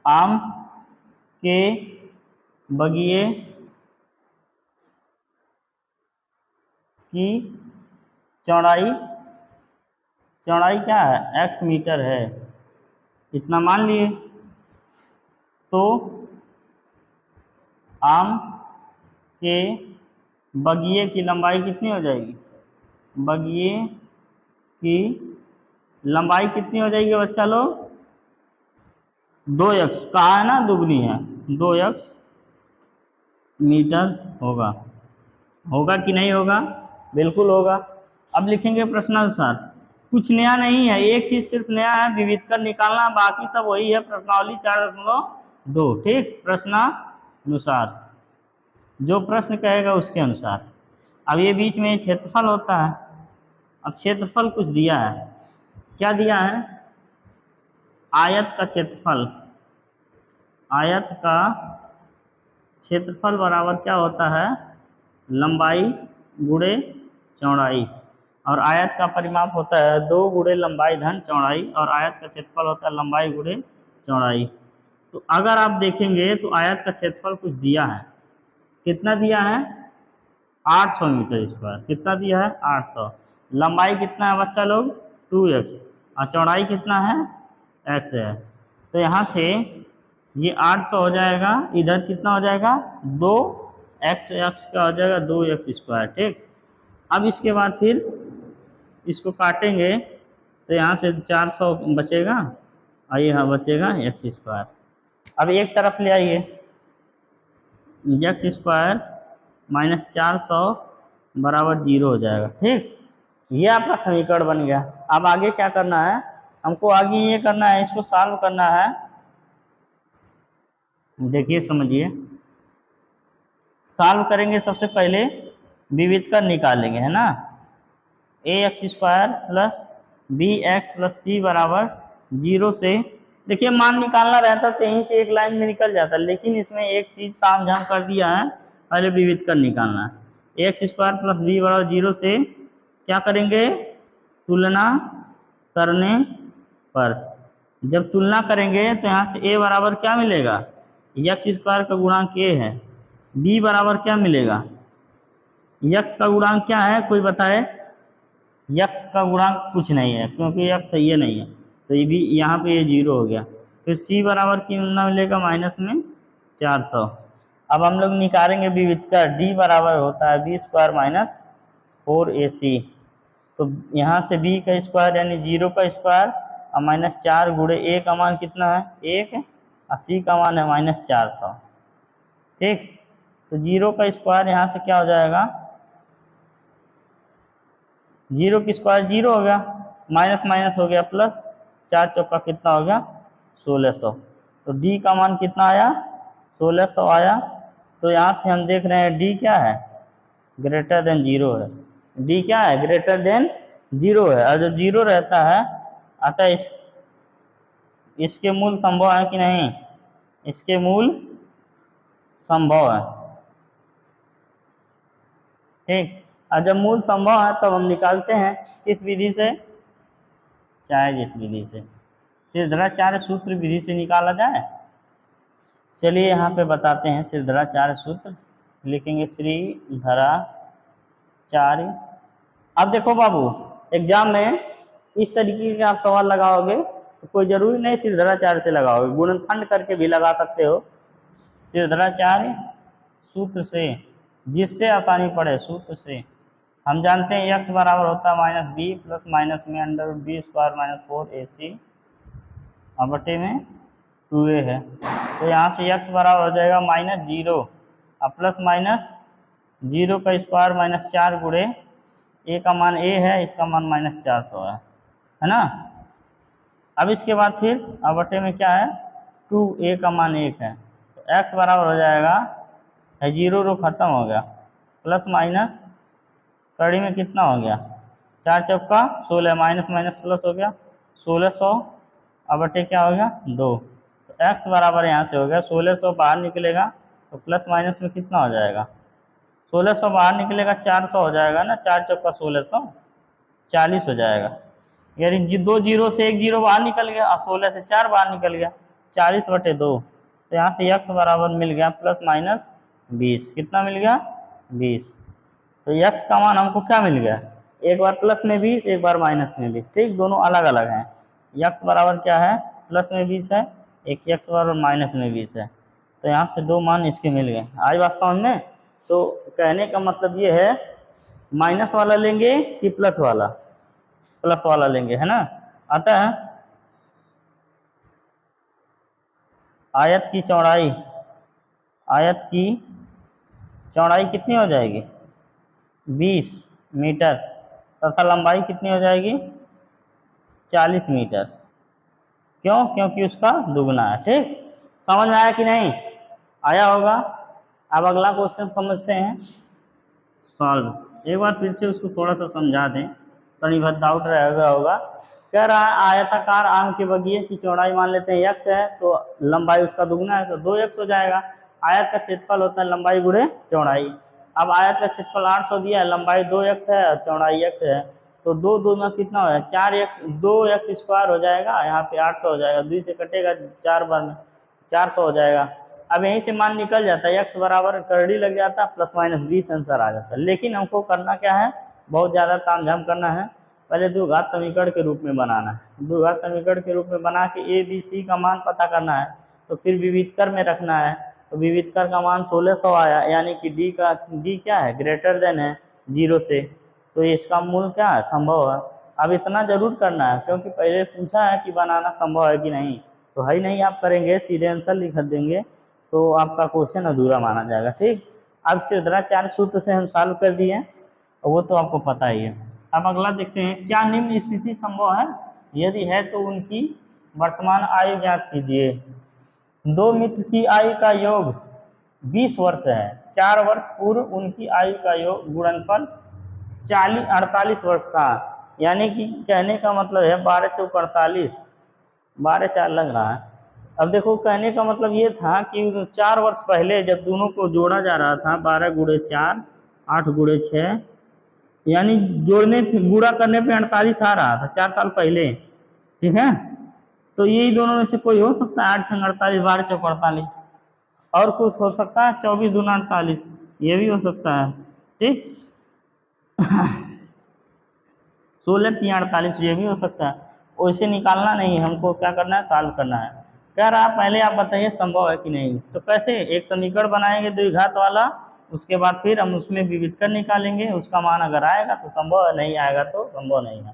आम के बगिए की चौड़ाई, चौड़ाई क्या है, x मीटर है, इतना मान लिए। तो आम के बगिए की लंबाई कितनी हो जाएगी, बगिए की लंबाई कितनी हो जाएगी बच्चा लोग, 2x, कहा है ना दुगनी है, 2x मीटर होगा। होगा कि नहीं होगा, बिल्कुल होगा। अब लिखेंगे प्रश्नानुसार, कुछ नया नहीं है, एक चीज सिर्फ नया है, विविधकर निकालना, बाकी सब वही है, प्रश्नावली 4.2। ठीक, प्रश्नानुसार जो प्रश्न कहेगा उसके अनुसार। अब ये बीच में क्षेत्रफल होता है, अब क्षेत्रफल कुछ दिया है, क्या दिया है, आयत का क्षेत्रफल, आयत का क्षेत्रफल बराबर क्या होता है, लंबाई गुणे चौड़ाई, और आयत का परिमाप होता है 2 गुणे लंबाई धन चौड़ाई, और आयत का क्षेत्रफल होता है लंबाई गुणे चौड़ाई। तो अगर आप देखेंगे तो आयत का क्षेत्रफल कुछ दिया है, कितना दिया है, 800 मीटर स्क्वायर, कितना दिया है, 800। लंबाई कितना है बच्चा लोग, 2x, और चौड़ाई कितना है, x है। तो यहाँ से ये 800 हो जाएगा, इधर कितना हो जाएगा, 2x, x का हो जाएगा 2x स्क्वायर। ठीक, अब इसके बाद फिर इसको काटेंगे तो यहाँ से 400 बचेगा और यहाँ बचेगा x स्क्वायर। अब एक तरफ ले आइए, x स्क्वायर माइनस 400 बराबर 0 हो जाएगा। ठीक, ये आपका समीकरण बन गया। अब आगे क्या करना है, हमको आगे ये करना है, इसको सॉल्व करना है। देखिए समझिए, सॉल्व करेंगे, सबसे पहले विविधकर निकालेंगे, है ना, ax square plus bx plus c बराबर 0 से, देखिए मान निकालना रहता तो यहीं से एक लाइन में निकल जाता, लेकिन इसमें एक चीज ताम झाम कर दिया है, पहले विविधकर निकालना है। ax स्क्वायर प्लस b बराबर 0 से क्या करेंगे, तुलना करने पर, जब तुलना करेंगे तो यहाँ से a बराबर क्या मिलेगा, x स्क्वायर का गुणांक a है, b बराबर क्या मिलेगा, x का गुणांक क्या है, कोई बताए, x का गुणांक कुछ नहीं है क्योंकि x सही है नहीं है, तो ये भी यहाँ पे ये 0 हो गया। फिर c बराबर कितना मिलेगा, माइनस में 400। अब हम लोग निकालेंगे विविधकर, d बराबर होता है b स्क्वायर माइनस 4ac, तो यहाँ से b का स्क्वायर यानी 0 का स्क्वायर और माइनस 4 गुणे a का मान कितना है, 1, और c का मान है माइनस 400। ठीक, तो 0 का स्क्वायर यहाँ से क्या हो जाएगा, 0 की स्क्वायर 0 हो गया, माइनस माइनस हो गया प्लस, 4 चौका कितना हो गया 1600। तो डी का मान कितना आया 1600 आया। तो यहाँ से हम देख रहे हैं डी क्या है ग्रेटर देन जीरो है। डी क्या है ग्रेटर देन जीरो है, और जब जीरो रहता है अतः इसके मूल संभव है कि नहीं, इसके मूल संभव है। ठीक, और जब मूल संभव है तब हम निकालते हैं किस विधि से, चाहे जिस विधि से, सिरधराचार्य सूत्र विधि से निकाला जाए। चलिए यहाँ पे बताते हैं सिरधराचार्य सूत्र, लिखेंगे श्रीधराचार्य। अब देखो बाबू एग्जाम में इस तरीके के आप सवाल लगाओगे तो कोई जरूरी नहीं सिरधराचार्य से लगाओगे, गुणनखंड करके भी लगा सकते हो। सिरधराचार्य सूत्र से, जिससे आसानी पड़े सूत्र से। हम जानते हैं x बराबर होता है माइनस बी प्लस माइनस में under B square minus 4ac और बटे में 2a है। तो यहाँ से x बराबर हो जाएगा माइनस जीरो और प्लस माइनस जीरो का स्क्वायर माइनस 4 गुणे a का मान a है, इसका मान माइनस 400 है ना। अब इसके बाद फिर अब बटे में क्या है 2a का मान 1 है। तो x बराबर हो जाएगा जीरो रो खत्म हो गया, प्लस माइनस कड़ी में कितना हो गया 4 चौका 16 माइनस माइनस प्लस हो गया 1600 अब बटे क्या हो गया 2। तो x बराबर यहाँ से हो गया 1600 बाहर निकलेगा तो प्लस माइनस में कितना हो जाएगा 1600 बाहर निकलेगा 400 हो जाएगा ना, 4 चौका 1600 40 हो जाएगा। यानी 2 जीरो से 1 जीरो बाहर निकल गया और 16 से 4 बाहर निकल गया 40 बटे 2। तो यहाँ से x बराबर मिल गया प्लस माइनस 20, कितना मिल गया 20। तो x का मान हमको क्या मिल गया, एक बार प्लस में 20 एक बार माइनस में 20, ठीक, दोनों अलग अलग हैं। x बराबर क्या है प्लस में 20 है, एक x बराबर माइनस में 20 है। तो यहाँ से दो मान इसके मिल गए। आज बात समझ में। तो कहने का मतलब ये है माइनस वाला लेंगे कि प्लस वाला, प्लस वाला लेंगे है ना। अतः आयत की चौड़ाई, आयत की चौड़ाई कितनी हो जाएगी 20 मीटर तथा लंबाई कितनी हो जाएगी 40 मीटर। क्यों, क्योंकि उसका दुगना है। ठीक, समझ में आया कि नहीं, आया होगा। अब अगला क्वेश्चन समझते हैं सॉल्व। एक बार फिर से उसको थोड़ा सा समझा दें, तनी बहुत डाउट रहेगा होगा। कह रहा है आयताकार आम के बगीचे की चौड़ाई मान लेते हैं x है, तो लंबाई उसका दुगना है तो 2x हो जाएगा। आयत का क्षेत्रफल होता है लंबाई गुणे चौड़ाई। अब आयत का क्षेत्रफल 800 दिया है, लंबाई 2x है और चौड़ाई x है, तो 2 में कितना हो जाएगा 4x, 2x स्क्वायर हो जाएगा, यहाँ पे 800 हो जाएगा, 2 से कटेगा 4 बार में 400 हो जाएगा। अब यहीं से मान निकल जाता है, x बराबर करड़ी लग जाता है, प्लस माइनस 20 आंसर आ जाता है। लेकिन हमको करना क्या है, बहुत ज़्यादा तामझाम करना है। पहले द्विघात समीकरण के रूप में बनाना है, द्विघात समीकरण के रूप में बना के a b c का मान पता करना है, तो फिर विविधकर में रखना है। तो विविधकर का मान 1600 आया, यानी कि d क्या है ग्रेटर देन है जीरो से, तो इसका मूल क्या है संभव है। अब इतना जरूर करना है क्योंकि पहले पूछा है कि बनाना संभव है कि नहीं, तो है ही नहीं आप करेंगे सीधे आंसर लिख देंगे तो आपका क्वेश्चन अधूरा माना जाएगा। ठीक, अब सिरधराचार्य सूत्र से हम सॉल्व कर दिए और वो तो आपको पता ही है। अब अगला देखते हैं, क्या निम्न स्थिति संभव है, यदि है तो उनकी वर्तमान आयु ज्ञात कीजिए। दो मित्र की आयु का योग 20 वर्ष है, 4 वर्ष पूर्व उनकी आयु का योग गुणनफल 48 वर्ष था। यानी कि कहने का मतलब है 12 चौक 48, 12 4 लग रहा है। अब देखो कहने का मतलब ये था कि 4 वर्ष पहले जब दोनों को जोड़ा जा रहा था, 12 गुणे 4 8 गुणे 6, यानी जोड़ने गुणा करने पे 48 आ रहा था 4 साल पहले। ठीक है, तो यही दोनों में से कोई हो सकता है, 8 संग 48, 12 चौक 48, और कुछ हो सकता है 24 दूना 48, ये भी हो सकता है। ठीक 16 3 48, ये भी हो सकता है। वैसे निकालना नहीं है, हमको क्या करना है सॉल्व करना है। कह रहा पहले आप बताइए संभव है कि नहीं। तो कैसे, एक समीकरण बनाएंगे द्विघात वाला, उसके बाद फिर हम उसमें विविधकर निकालेंगे, उसका मान अगर आएगा तो संभव है, नहीं आएगा तो संभव नहीं है।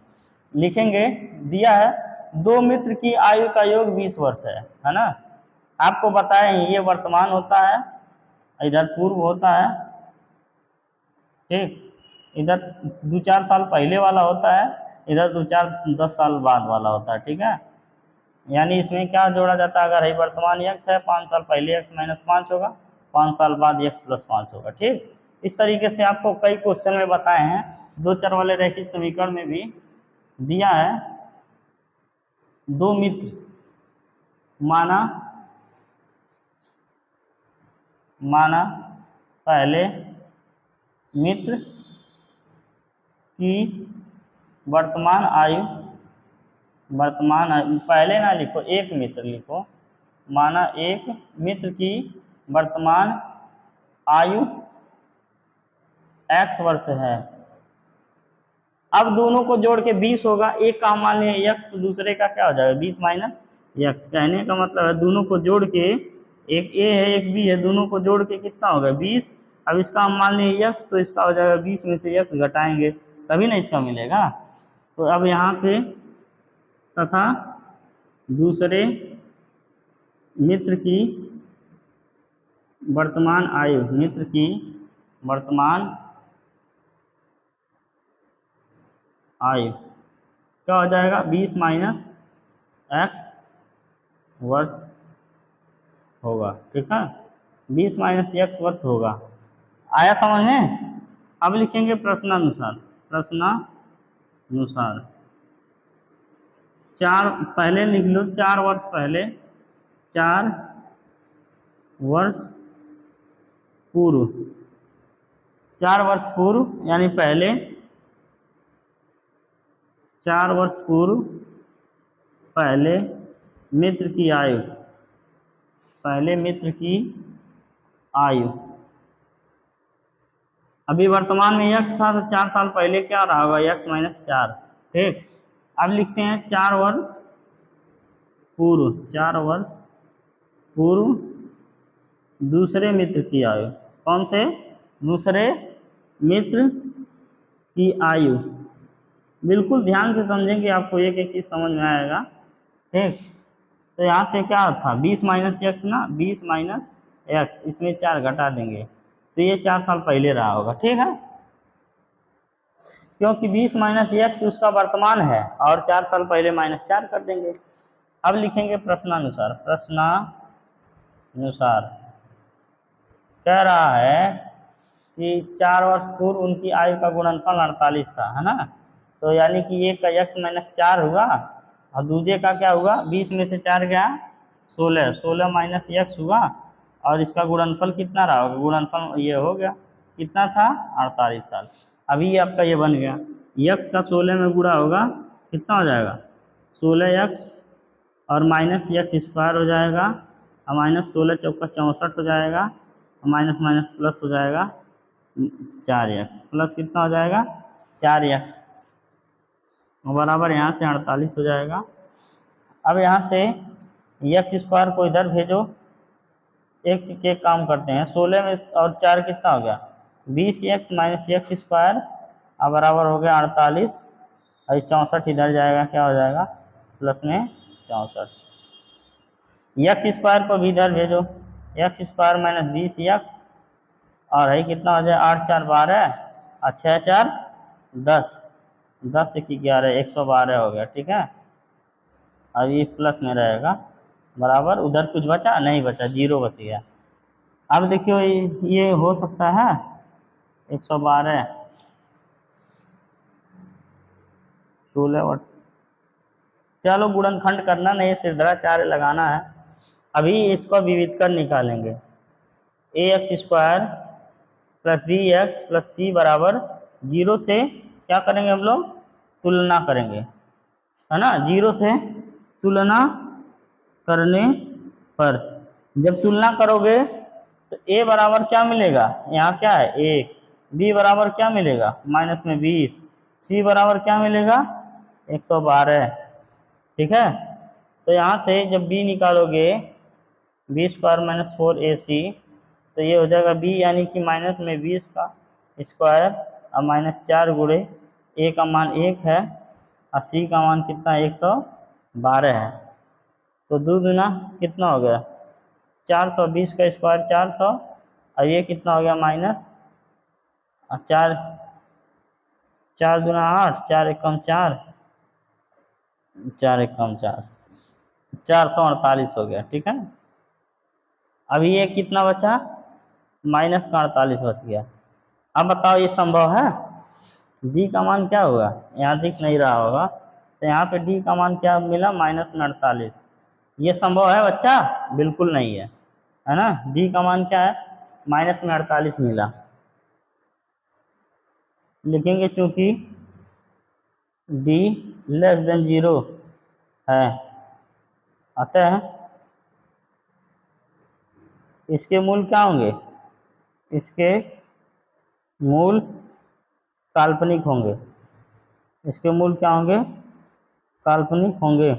लिखेंगे, दिया है 2 मित्र की आयु का योग 20 वर्ष है ना। आपको बताएं ये वर्तमान होता है, इधर पूर्व होता है, ठीक, इधर 2 4 साल पहले वाला होता है, इधर 2 4 10 साल बाद वाला होता है। ठीक है, यानी इसमें क्या जोड़ा जाता है, अगर है वर्तमान यक्स है 5 साल पहले x माइनस 5 होगा, 5 साल बाद x प्लस 5 होगा। ठीक, इस तरीके से आपको कई क्वेश्चन में बताए हैं। 2 चर वाले रैखिक समीकरण में भी दिया है, दो मित्र माना पहले मित्र की वर्तमान आयु, पहले ना लिखो, एक मित्र लिखो, माना एक मित्र की वर्तमान आयु x वर्ष है। अब दोनों को जोड़ के 20 होगा, एक का मान लें x तो दूसरे का क्या हो जाएगा 20 माइनस x। कहने का मतलब है दोनों को जोड़ के, एक a है एक b है, दोनों को जोड़ के कितना होगा 20। अब इसका हम मान लें x तो इसका हो जाएगा 20 में से x घटाएंगे तभी ना इसका मिलेगा। तो अब यहाँ पे तथा दूसरे मित्र की वर्तमान आयु, मित्र की वर्तमान आयु क्या हो जाएगा 20 माइनस x वर्ष होगा। ठीक है, 20 माइनस x वर्ष होगा। आया समझ में? अब लिखेंगे प्रश्नानुसार। प्रश्नानुसार 4 पहले लिख लो, 4 वर्ष पहले, 4 वर्ष पूर्व, 4 वर्ष पूर्व यानी पहले 4 वर्ष पूर्व पहले मित्र की आयु, पहले मित्र की आयु, अभी वर्तमान में x था तो 4 साल पहले क्या रहा होगा x माइनस 4। ठीक, अब लिखते हैं 4 वर्ष पूर्व, 4 वर्ष पूर्व दूसरे मित्र की आयु। कौन से? दूसरे मित्र की आयु। बिल्कुल ध्यान से समझेंगे, आपको एक एक चीज़ समझ में आएगा। ठीक, तो यहाँ से क्या था 20 माइनस एक्स ना, 20 माइनस एक्स, इसमें 4 घटा देंगे तो ये 4 साल पहले रहा होगा। ठीक है, क्योंकि 20 माइनस एक्स उसका वर्तमान है और 4 साल पहले माइनस 4 कर देंगे। अब लिखेंगे प्रश्नानुसार। प्रश्नानुसार कह रहा है कि 4 वर्ष पूर्व उनकी आयु का गुणनफल 48 था, है ना। तो यानी कि एक का x माइनस 4 हुआ और दूसरे का क्या हुआ, 20 में से 4 गया 16, 16 माइनस x हुआ और इसका गुणनफल कितना रहा होगा, गुणनफल ये हो गया कितना था 48 साल। अभी ये आपका ये बन गया, x का 16 में गुणा होगा कितना हो जाएगा 16x और माइनस x स्क्वायर हो जाएगा और माइनस 16 चौका 64 हो जाएगा, माइनस माइनस प्लस हो जाएगा 4x, प्लस कितना हो जाएगा 4x बराबर यहाँ से 48 हो जाएगा। अब यहाँ से x स्क्वायर को इधर भेजो, एक के काम करते हैं, 16 में और 4 कितना हो गया 20x माइनस x स्क्वायर अब बराबर हो गया 48 और 64 इधर जाएगा, क्या हो जाएगा प्लस में 64। x स्क्वायर को भी इधर भेजो, x स्क्वायर माइनस 20x और है कितना हो जाए 8 4 12 और 6 4 10, 10 से 11 112 हो गया। ठीक है, अब ये प्लस में रहेगा बराबर, उधर कुछ बचा नहीं, बचा 0 बच गया। अब देखियो ये हो सकता है 112 16, चलो गुणनखंड करना नहीं, सिरदराचार्य लगाना है। अभी इसको विविध कर निकालेंगे, ax square plus B X plus C बराबर 0 से क्या करेंगे हम लोग तुलना करेंगे, है ना। 0 से तुलना करने पर जब तुलना करोगे तो a बराबर क्या मिलेगा, यहाँ क्या है 1, b बराबर क्या मिलेगा माइनस में 20, c बराबर क्या मिलेगा 112। ठीक है, तो यहाँ से जब b निकालोगे बी स्क्वायर माइनस 4ac तो ये हो जाएगा b यानी कि माइनस में 20 का स्क्वायर और माइनस 4 गुणे a का मान 1 है और c का मान कितना 112 है। तो दो गुना कितना हो गया 420 का स्क्वायर 400 और ये कितना हो गया माइनस 4, 4 दूना 8, 4 एकम 4, 4 एकम 4, 448 हो गया, ठीक है। अभी ये कितना बचा, माइनस का 48 बच गया। अब बताओ ये संभव है? डी का मान क्या होगा, यहाँ दिख नहीं रहा होगा, तो यहाँ पे डी का मान क्या मिला, माइनस में 48। ये संभव है बच्चा? बिल्कुल नहीं है ना। डी का मान क्या है, माइनस में 48 मिला। लिखेंगे चूंकि डी लेस देन 0 है, अतः इसके मूल क्या होंगे, इसके मूल काल्पनिक होंगे। इसके मूल क्या होंगे, काल्पनिक होंगे।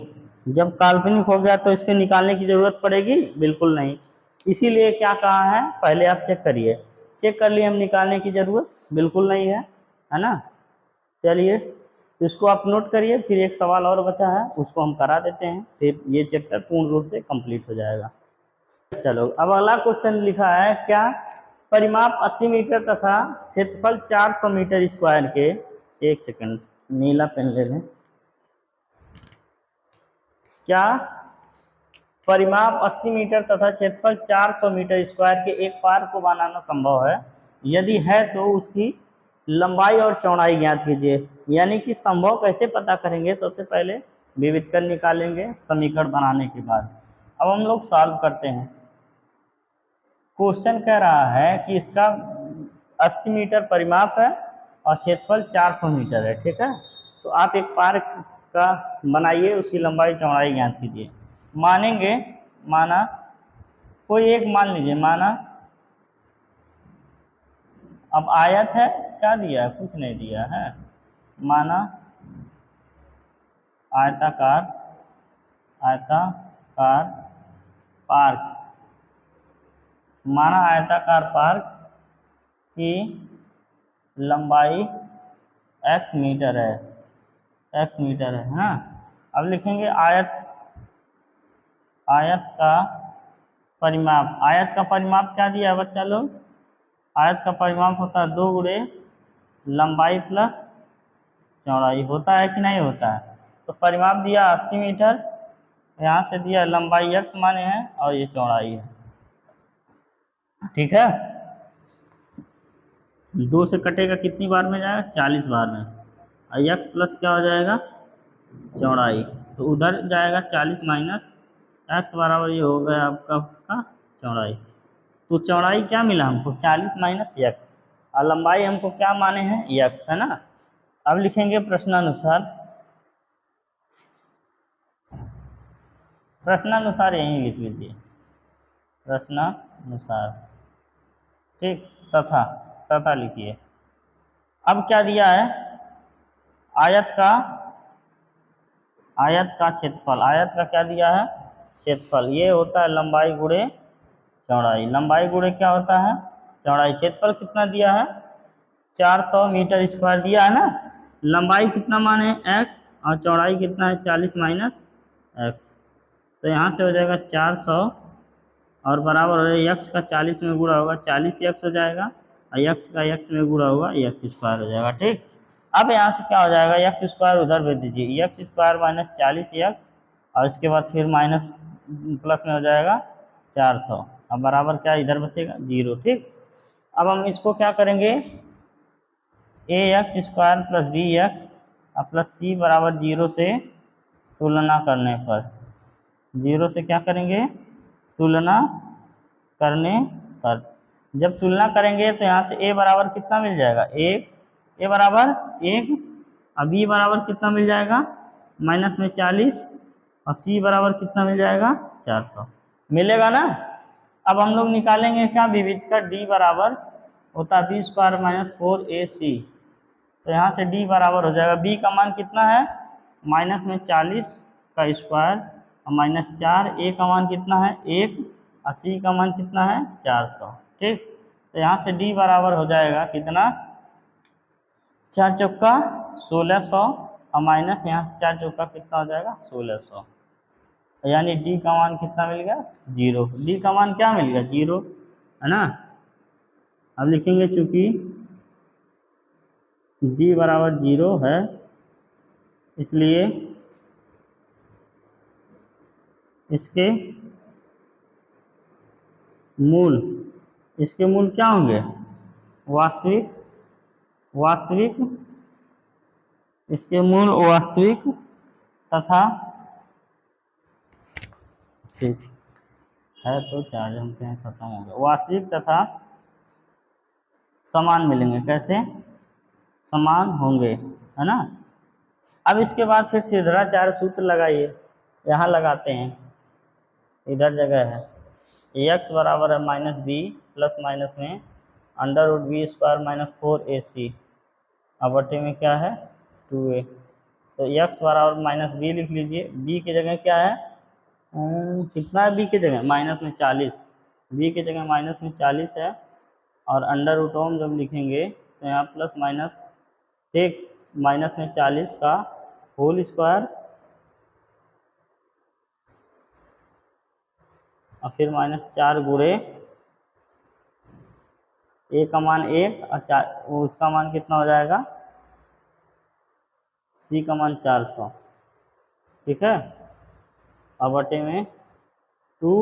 जब काल्पनिक हो गया तो इसके निकालने की जरूरत पड़ेगी, बिल्कुल नहीं। इसीलिए क्या कहा है, पहले आप चेक करिए, चेक कर लिए हम, निकालने की जरूरत बिल्कुल नहीं है ना। चलिए इसको आप नोट करिए, फिर एक सवाल और बचा है उसको हम करा देते हैं, फिर ये चैप्टर पूर्ण रूप से कंप्लीट हो जाएगा। चलो अब अगला क्वेश्चन लिखा है, क्या परिमाप 80 मीटर तथा क्षेत्रफल 400 मीटर स्क्वायर के, एक सेकंड नीला पेन ले लें। क्या परिमाप 80 मीटर तथा क्षेत्रफल 400 मीटर स्क्वायर के एक पार्क को बनाना संभव है? यदि है तो उसकी लंबाई और चौड़ाई ज्ञात कीजिए। यानी कि संभव कैसे पता करेंगे, सबसे पहले विविधकर निकालेंगे समीकरण बनाने के बाद। अब हम लोग सॉल्व करते हैं। क्वेश्चन कह रहा है कि इसका 80 मीटर परिमाप है और क्षेत्रफल 400 मीटर है, ठीक है। तो आप एक पार्क का बनाइए, उसकी लंबाई चौड़ाई ज्ञात कीजिए। मानेंगे, माना कोई एक मान लीजिए, माना अब आयत है, क्या दिया है, कुछ नहीं दिया है। माना आयताकार, आयताकार पार्क, माना आयताकार पार्क की लंबाई x मीटर है, x मीटर है ना। अब लिखेंगे आयत, आयत का परिमाप। आयत का परिमाप क्या दिया है बच्चा लोग, आयत का परिमाप होता है 2 गुणे लंबाई प्लस चौड़ाई, होता है कि नहीं होता है। तो परिमाप दिया 80 मीटर, यहाँ से दिया लंबाई x माने हैं और ये चौड़ाई है, ठीक है। 2 से कटेगा कितनी बार में जाएगा, 40 बार में, और x प्लस क्या हो जाएगा, चौड़ाई, तो उधर जाएगा 40 माइनस x बराबर ये हो गया आपका चौड़ाई। तो चौड़ाई क्या मिला हमको, 40 माइनस x, और लंबाई हमको क्या माने हैं, x, है ना। अब लिखेंगे प्रश्नानुसार, प्रश्नानुसार यहीं लिख लीजिए, प्रश्नानुसार, ठीक, तथा, तथा लिखिए। अब क्या दिया है, आयत का, आयत का क्षेत्रफल, आयत का क्या दिया है, क्षेत्रफल, ये होता है लंबाई गुणे चौड़ाई। लंबाई गुणे क्या होता है, चौड़ाई। क्षेत्रफल कितना दिया है, 400 मीटर स्क्वायर दिया है ना। लंबाई कितना माने x और चौड़ाई कितना है, 40 माइनस x। तो यहाँ से हो जाएगा 400 और बराबर हो जाएगा x का 40 में गुणा होगा 40x हो जाएगा, और x का x में गुणा होगा x स्क्वायर हो जाएगा, ठीक। अब यहाँ से क्या हो जाएगा, x स्क्वायर उधर भेज दीजिए, x स्क्वायर माइनस 40x, और इसके बाद फिर माइनस प्लस में हो जाएगा 400, अब बराबर क्या इधर बचेगा 0, ठीक। अब हम इसको क्या करेंगे, ax स्क्वायर प्लस bx और प्लस c बराबर 0 से तुलना करने पर, 0 से क्या करेंगे, तुलना करने पर, जब तुलना करेंगे तो यहाँ से a बराबर कितना मिल जाएगा, 1, a बराबर 1, और b बराबर कितना मिल जाएगा, माइनस में 40, और c बराबर कितना मिल जाएगा, 400 मिलेगा ना। अब हम लोग निकालेंगे क्या, विविध का d बराबर होता है बी स्क्वायर माइनस 4ac, तो यहाँ से d बराबर हो जाएगा, b का मान कितना है, माइनस में 40 का स्क्वायर और माइनस 4, a का मान कितना है 1, और c का मान कितना है 400, ठीक। तो यहाँ से d बराबर हो जाएगा कितना, 4 चौका 1600, और माइनस यहाँ से 4 चौका कितना हो जाएगा 1600, यानी d का मान कितना मिल गया, 0। d का मान क्या मिल गया, 0, है ना। अब लिखेंगे चूंकि d बराबर 0 है, इसलिए इसके मूल, इसके मूल क्या होंगे? वास्तविक, वास्तविक, इसके मूल वास्तविक तथा, ठीक है तो चार्ज हम कहें खत्म हो गया, वास्तविक तथा समान मिलेंगे। कैसे? समान होंगे, है ना। अब इसके बाद फिर सिद्धाचार्य सूत्र लगाइए, यहाँ लगाते हैं, इधर जगह है। एक्स बराबर है माइनस बी प्लस माइनस में under root B square minus 4ac, अब बटे में क्या है 2a। तो एक्स बराबर माइनस बी लिख लीजिए, बी की जगह क्या है, कितना है बी की जगह माइनस में 40, बी की जगह माइनस में 40 है, और अंडर रूट ओम जब लिखेंगे तो यहाँ प्लस माइनस, ठीक, माइनस में 40 का होल स्क्वायर और फिर माइनस 4 गुणे ए का मान 1 और 4, उसका मान कितना हो जाएगा, सी का मान 400, ठीक है। अब बटे में 2,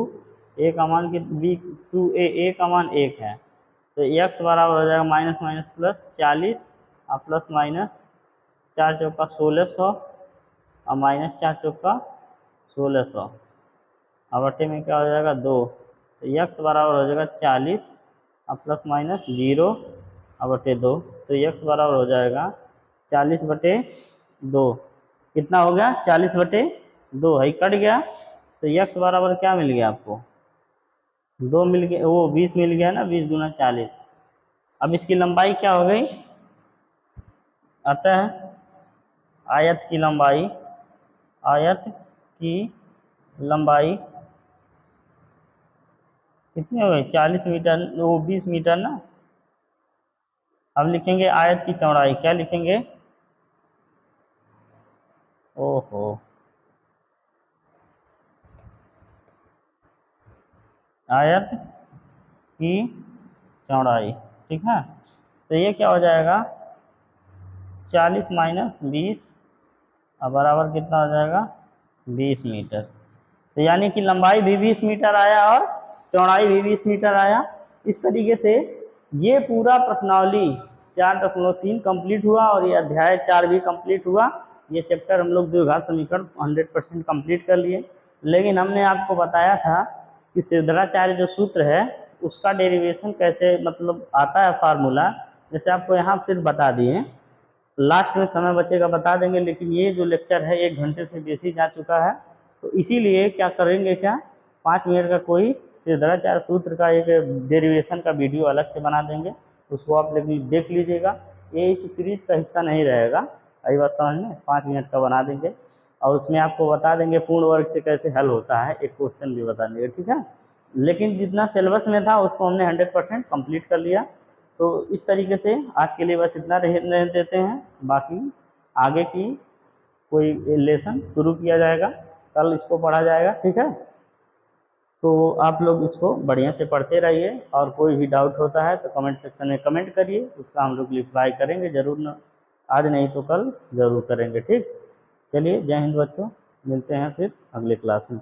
ए का मान बी 2a का मान 1 है, तो एक्स बराबर हो जाएगा माइनस माइनस प्लस 40 और प्लस माइनस 4 चौका 1600 और माइनस 4 चौका 1600, और बटे में क्या हो जाएगा 2, तो एक्स बराबर हो जाएगा 40 और प्लस माइनस 0 और बटे 2, तो एक्स बराबर हो जाएगा 40 बटे 2, कितना हो गया 40 बटे 2 है, कट गया, तो एक्स बराबर क्या मिल गया आपको 2 मिल गया, वो 20 मिल गया ना, 20 गुना 40। अब इसकी लंबाई क्या हो गई, अतः आयत की लंबाई, आयत की लंबाई कितनी हो गई 40 मीटर, वो 20 मीटर ना। अब लिखेंगे आयत की चौड़ाई, क्या लिखेंगे, ओहो, आयत की चौड़ाई, ठीक है। तो ये क्या हो जाएगा 40 माइनस 20 और बराबर कितना हो जाएगा 20 मीटर। तो यानी कि लंबाई भी 20 मीटर आया और चौड़ाई भी 20 मीटर आया। इस तरीके से ये पूरा प्रश्नावली 4.3 कंप्लीट हुआ और ये अध्याय 4 भी कंप्लीट हुआ। ये चैप्टर हम लोग द्विघात समीकरण 100% कंप्लीट कर लिए। लेकिन हमने आपको बताया था कि सिद्धाचार्य जो सूत्र है उसका डेरिवेशन कैसे मतलब आता है फार्मूला, जैसे आपको यहाँ सिर्फ बता दिए, लास्ट में समय बचेगा बता देंगे। लेकिन ये जो लेक्चर है 1 घंटे से बेसी जा चुका है, तो इसीलिए क्या करेंगे, क्या 5 मिनट का कोई सिद्धाचार्य सूत्र का एक डेरिवेशन का वीडियो अलग से बना देंगे, उसको आप देख लीजिएगा। ये इस सीरीज का हिस्सा नहीं रहेगा, आई बात समझ में, 5 मिनट का बना देंगे और उसमें आपको बता देंगे पूर्ण वर्ग से कैसे हल होता है, एक क्वेश्चन भी बता देंगे, ठीक है। लेकिन जितना सिलेबस में था उसको हमने 100% कंप्लीट कर लिया। तो इस तरीके से आज के लिए बस इतना रह देते हैं, बाकी आगे की कोई लेसन शुरू किया जाएगा, कल इसको पढ़ा जाएगा, ठीक है। तो आप लोग इसको बढ़िया से पढ़ते रहिए और कोई भी डाउट होता है तो कमेंट सेक्शन में कमेंट करिए, उसका हम लोग रिप्लाई करेंगे ज़रूर ना, आज नहीं तो कल ज़रूर करेंगे, ठीक। चलिए, जय हिंद बच्चों, मिलते हैं फिर अगले क्लास में।